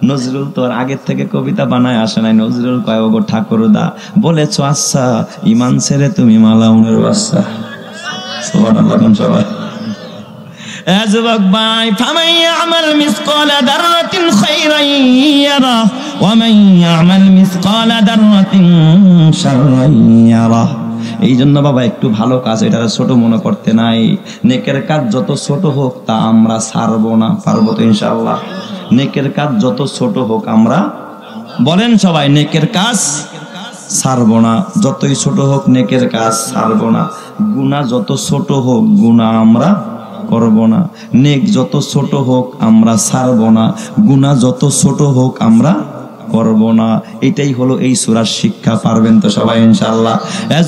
নজরুল তো আর আগের থেকে কবিতা বানায় আসে নাই। নজরুল কয়, ওগো ঠাকুরদা বলেছো আচ্ছা, ঈমান ছেড়ে তুমি মালাউনের বাচ্চা। সুবহানাল্লাহ সবাই। যুবক ভাই, ফামান ইয়ামাল মিসকালা দাররাতিন খায়রান ইয়ারা ওয়া মান ইয়ামাল মিসকালা দাররাতিন শাররান ইয়ারা। এই জন্য বাবা একটু ভালো কাজ এটা ছোট মনে করতে নাই। নেকের কাজ যত ছোট হোক তা আমরা ছাড়বো না। পারবো তো ইনশাআল্লাহ? নেকের কাজ যত ছোট হোক আমরা, বলেন সবাই, নেকের কাজ ছাড়বো না। যতই ছোট হোক নেকের কাজ ছাড়বো না। গুনাহ যত ছোট হোক গুনাহ আমরা করব না। নেক যত ছোট হোক আমরা ছাড়বো না। গুনাহ যত ছোট হোক আমরা করব না। এটাই হলো এই সূরার শিক্ষা। পারবেন তো সবাই ইনশাআল্লাহ?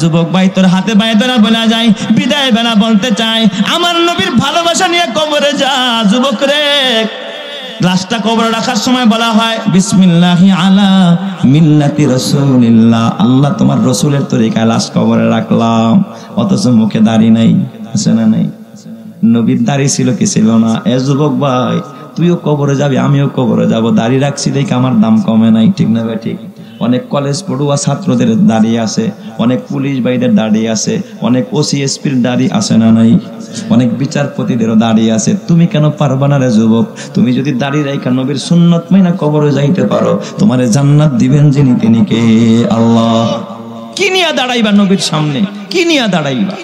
যুবক ভাই, তোর হাতে পায়ে ধরা বলা যায়, বিদায় বেলা বলতে চাই, আমার নবীর ভালোবাসা নিয়ে কবরে যা। যুবক রে, লাশটা কবরে রাখার সময় বলা হয় বিসমিল্লাহি আলা মিল্লাতি রাসূলিল্লাহ, আল্লাহ তোমার রাসূলের তরিকায় লাশ কবরে রাখলাম। অথচ মুখে দাড়ি নাই, আছে না নাই? নবীর দাড়ি ছিল কি ছিল না? যুবক ভাই, তুইও কবরে যাবি, আমিও কবরে যাব। দাড়ি রাখছি দেখে আমার দাম কমে নাই, ঠিক না ভাই? ঠিক। অনেক কলেজ পড়ুয়া ছাত্রদের দাড়ি আছে, অনেক পুলিশ ভাইদের দাড়ি আছে, অনেক ওসিএসপির দাড়ি আছে না নাই? অনেক বিচারপতিদেরও দাড়ি আছে। তুমি কেন পারবা না রে যুবক? তুমি যদি দাড়ি রাখা নবীর সুন্নত মাইনা কবরে যাইতে পারো, তোমারে জান্নাত দিবেন যিনি, তিনি কে? আল্লাহ। কি নিয়ে দাঁড়াইবা নবীর সামনে? কি নিয়ে দাঁড়াইবা?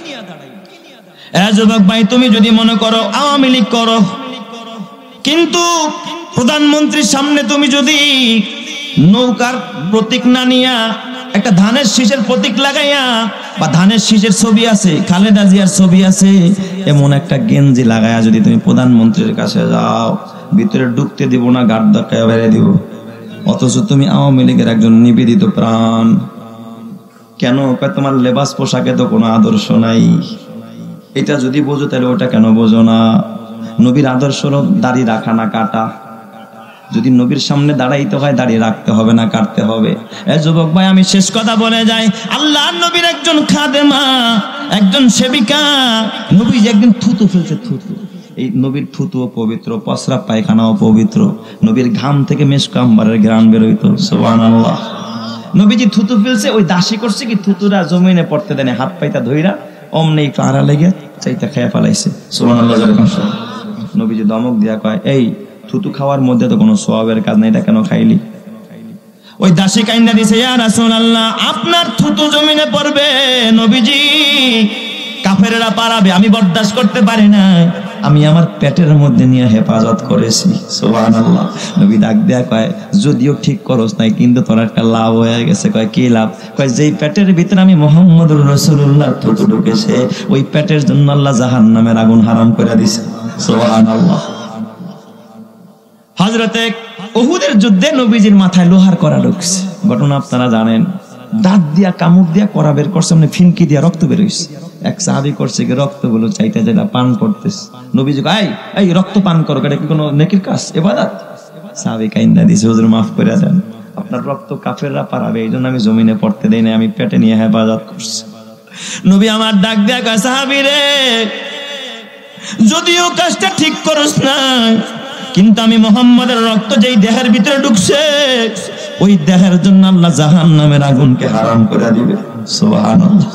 যুবক ভাই, তুমি যদি মনে করো আওয়ামী লীগ করো, কিন্তু প্রধানমন্ত্রীর সামনে তুমি যদি নৌকার প্রতীক না নিয়া একটা ধানের শীষের প্রতীক লাগাইয়া, বা ধানের শীষের ছবি আছে, খালেদা জিয়ার ছবি আছে, এমন একটা গেঞ্জি লাগায়া যদি তুমি প্রধানমন্ত্রীর কাছে যাও, ভিতরে ঢুকতে দিব না, গাড় ধাক্কায় বেড়ে দিব। অথচ তুমি আওয়ামী লীগের একজন নিবেদিত প্রাণ। কেন? তোমার লেবাস পোশাকে তো কোনো আদর্শ নাই। এটা যদি বোঝো তাহলে ওটা কেন বোঝো না? নবীর আদর্শ হলো দাড়ি রাখা না কাটা। যদি নবীর সামনে দাঁড়াইতে হয় দাঁড়িয়ে রাখতে হবে না কাটতে হবে। যুবক ভাই, আমি শেষ কথা বলে যাই, আল্লাহর নবীর একজন খাদেমা, একজন সেবিকা, নবী যে একদিন থুতু ফেলছে, থুতু। এই নবীর থুতুও পবিত্র, পসরা পায়খানাও পবিত্র। নবীর ঘাম থেকে মেশক আম্বারের ঘ্রাণ বেরোইতো। সুবহানাল্লাহ। নবীজি থুতু ফেলছে, ওই দাসী করছে কি থুতুরা জমিনে পড়তে দেনে, হাত পাইতা ধইরা অমনি একটু আড়া লেগে চাইতে খেয়ে ফেলাইছে। সুবহানাল্লাহ। নবীজি দমক দিয়া কয়, এই থুতু খাওয়ার মধ্যে তো কোনো সওয়াবের কাজ নাই, এটা কেন খাইলি? ওই দাসী কাইন্দা দিছে, ইয়া রাসূলুল্লাহ, আপনার থুতু জমিনে পড়বে নবীজি, কাফেররা পারাবে, আমি বরদাস্ত করতে পারি না। আমি আমার পেটের মধ্যে নিয়ে হেফাজত করেছি। সুবহানাল্লাহ। নবী ডাক দেয়া কয়, যদিও ঠিক করস নাই কিন্তু তোর একটা লাভ হয়ে গেছে। কয় কি লাভ? কয় যেই পেটের ভিতরে আমি মুহাম্মদুর রাসূলুল্লাহ থুতু ঢুকেছে, ওই পেটের জন্য আল্লাহ জাহান্নামের আগুন হারাম করে দিয়েছে। সুবহানাল্লাহ। হযরতে উহুদের যুদ্ধে নবীজির মাথায় লোহার কড়া ঢুকছে, ঘটনা আপনারা জানেন। দাঁত দিয়া কামড় দিয়া কড়া বের করছে, মানে ফিনকি দিয়া রক্ত বের হইছে। এক সাহাবী করছে কি রক্তগুলো চাইতে যেটা পান করতেছে। নবীজি কয়, এই রক্ত পান করো, এটা কি কোনো নেকির কাজ, ইবাদত? সাহাবী কাইন্দা দিছে, হুজুর মাফ করে দেন, আপনার রক্ত কাফেররা পারাবে, এইজন্য আমি জমিনে পড়তে দেই না, আমি পেটে নিয়ে হেফাজত করছি। নবী আমার ডাক দেয়া কয়, সাহাবী রে, যদিও কাজটা ঠিক করস না, কিন্তু আমি মুহাম্মাদের রক্ত যেই দেহের ভিতরে ঢুকছে, ওই দেহের জন্য আল্লাহ জাহান্নামের আগুনকে হারাম করে দিবে। সুবহানাল্লাহ।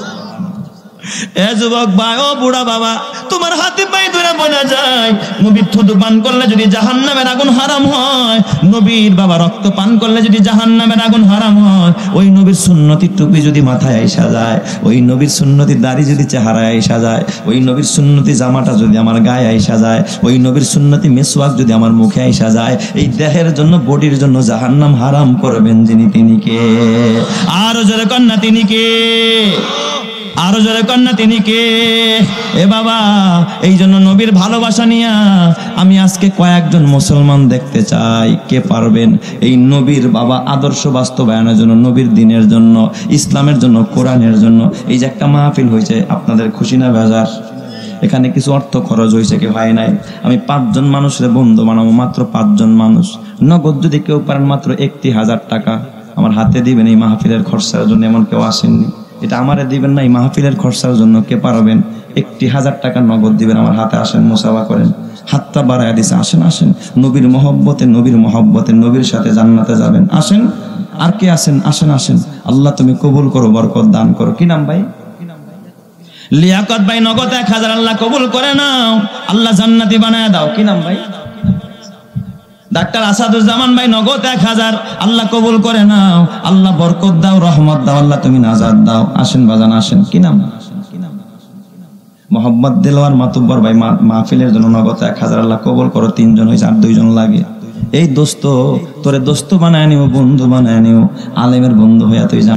এ যুবক ভাই, ও বুড়া বাবা, তোমার হাতে পায়ে ধরে বলা যায়, নবীর থুতু পান করলে যদি জাহান্নামের আগুন হারাম হয়, নবীর বাবা রক্ত পান করলে যদি জাহান্নামের আগুন হারাম হয়, ওই নবীর সুন্নতি টুপি যদি মাথায় আইসা যায়, ওই নবীর সুন্নতি দাড়ি যদি চেহারায় আইসা যায়, ওই নবীর সুন্নতি জামাটা যদি আমার গায়ে আইসা যায়, ওই নবীর সুন্নতি মেসওয়াক যদি আমার মুখে আইসা যায়, এই দেহের জন্য, বডির জন্য জাহান্নাম হারাম করবেন যিনি, তিনি কে? আরো জোরে কন্যা, তিনি কে? আরো জোরে কন্যা, তিনি কে? এ বাবা, এই জন্য নবীর ভালোবাসা নিয়া আমি আজকে কয়েকজন মুসলমান দেখতে চাই, কে পারবেন এই নবীর বাবা আদর্শ বাস্তবায়নের জন্য, নবীর দিনের জন্য, ইসলামের জন্য, কোরআনের জন্য। এই যে একটা মাহফিল হয়েছে, আপনাদের খুশি না বেজার? এখানে কিছু অর্থ খরচ হয়েছে কি হয় নাই? আমি 5 জন মানুষের বন্ধু বানাবো, মাত্র 5 জন মানুষ। নগদ যদি কেউ পারেন মাত্র একটি 1000 টাকা আমার হাতে দিবেন এই মাহফিলের খরচার জন্য। এমন কেউ আসেননি, এটা আমারে দিবেন না, এই মাহফিলের খরচার জন্য কে পারবেন? 1000 টাকা নগদ দিবেন আমার হাতে। আসেন, মুসাফা করেন, হাতটা বাড়ায় দিছে। আসেন, আসেন, নবীর মহব্বতে, নবীর মহব্বতে, নবীর সাথে জান্নাতে যাবেন। আসেন, আর কে আসেন? আসেন, আসেন। আল্লাহ তুমি কবুল করো, বরকত দান করো। কি নাম ভাই? লিয়াকত ভাই। নগদ 1000 আল্লাহ কবুল করে নাও, আল্লাহ জান্নাতি বানায় দাও। কি নাম ভাই? ডাক্তার আসাদুজ্জামান ভাই। নগদ 1000 আল্লাহ কবুল করে নাও, আল্লাহ বরকত দাও, রহমত দাও, আল্লাহ তুমি নাজাত দাও। আসেন বাজান, আসেন। কি নাম? মোহাম্মদ দেলোয়ার মাতুব্বর ভাই। মাহফিলের জন্য নগদ 1000 আল্লাহ কবুল করো। 3 জন হয়েছে, আর 2 জন লাগে। এই দোস্ত, তোরে দোস্ত বানায় নিও, বন্ধু বানায় নিও, আলেমের বন্ধু হইয়া তুই যা।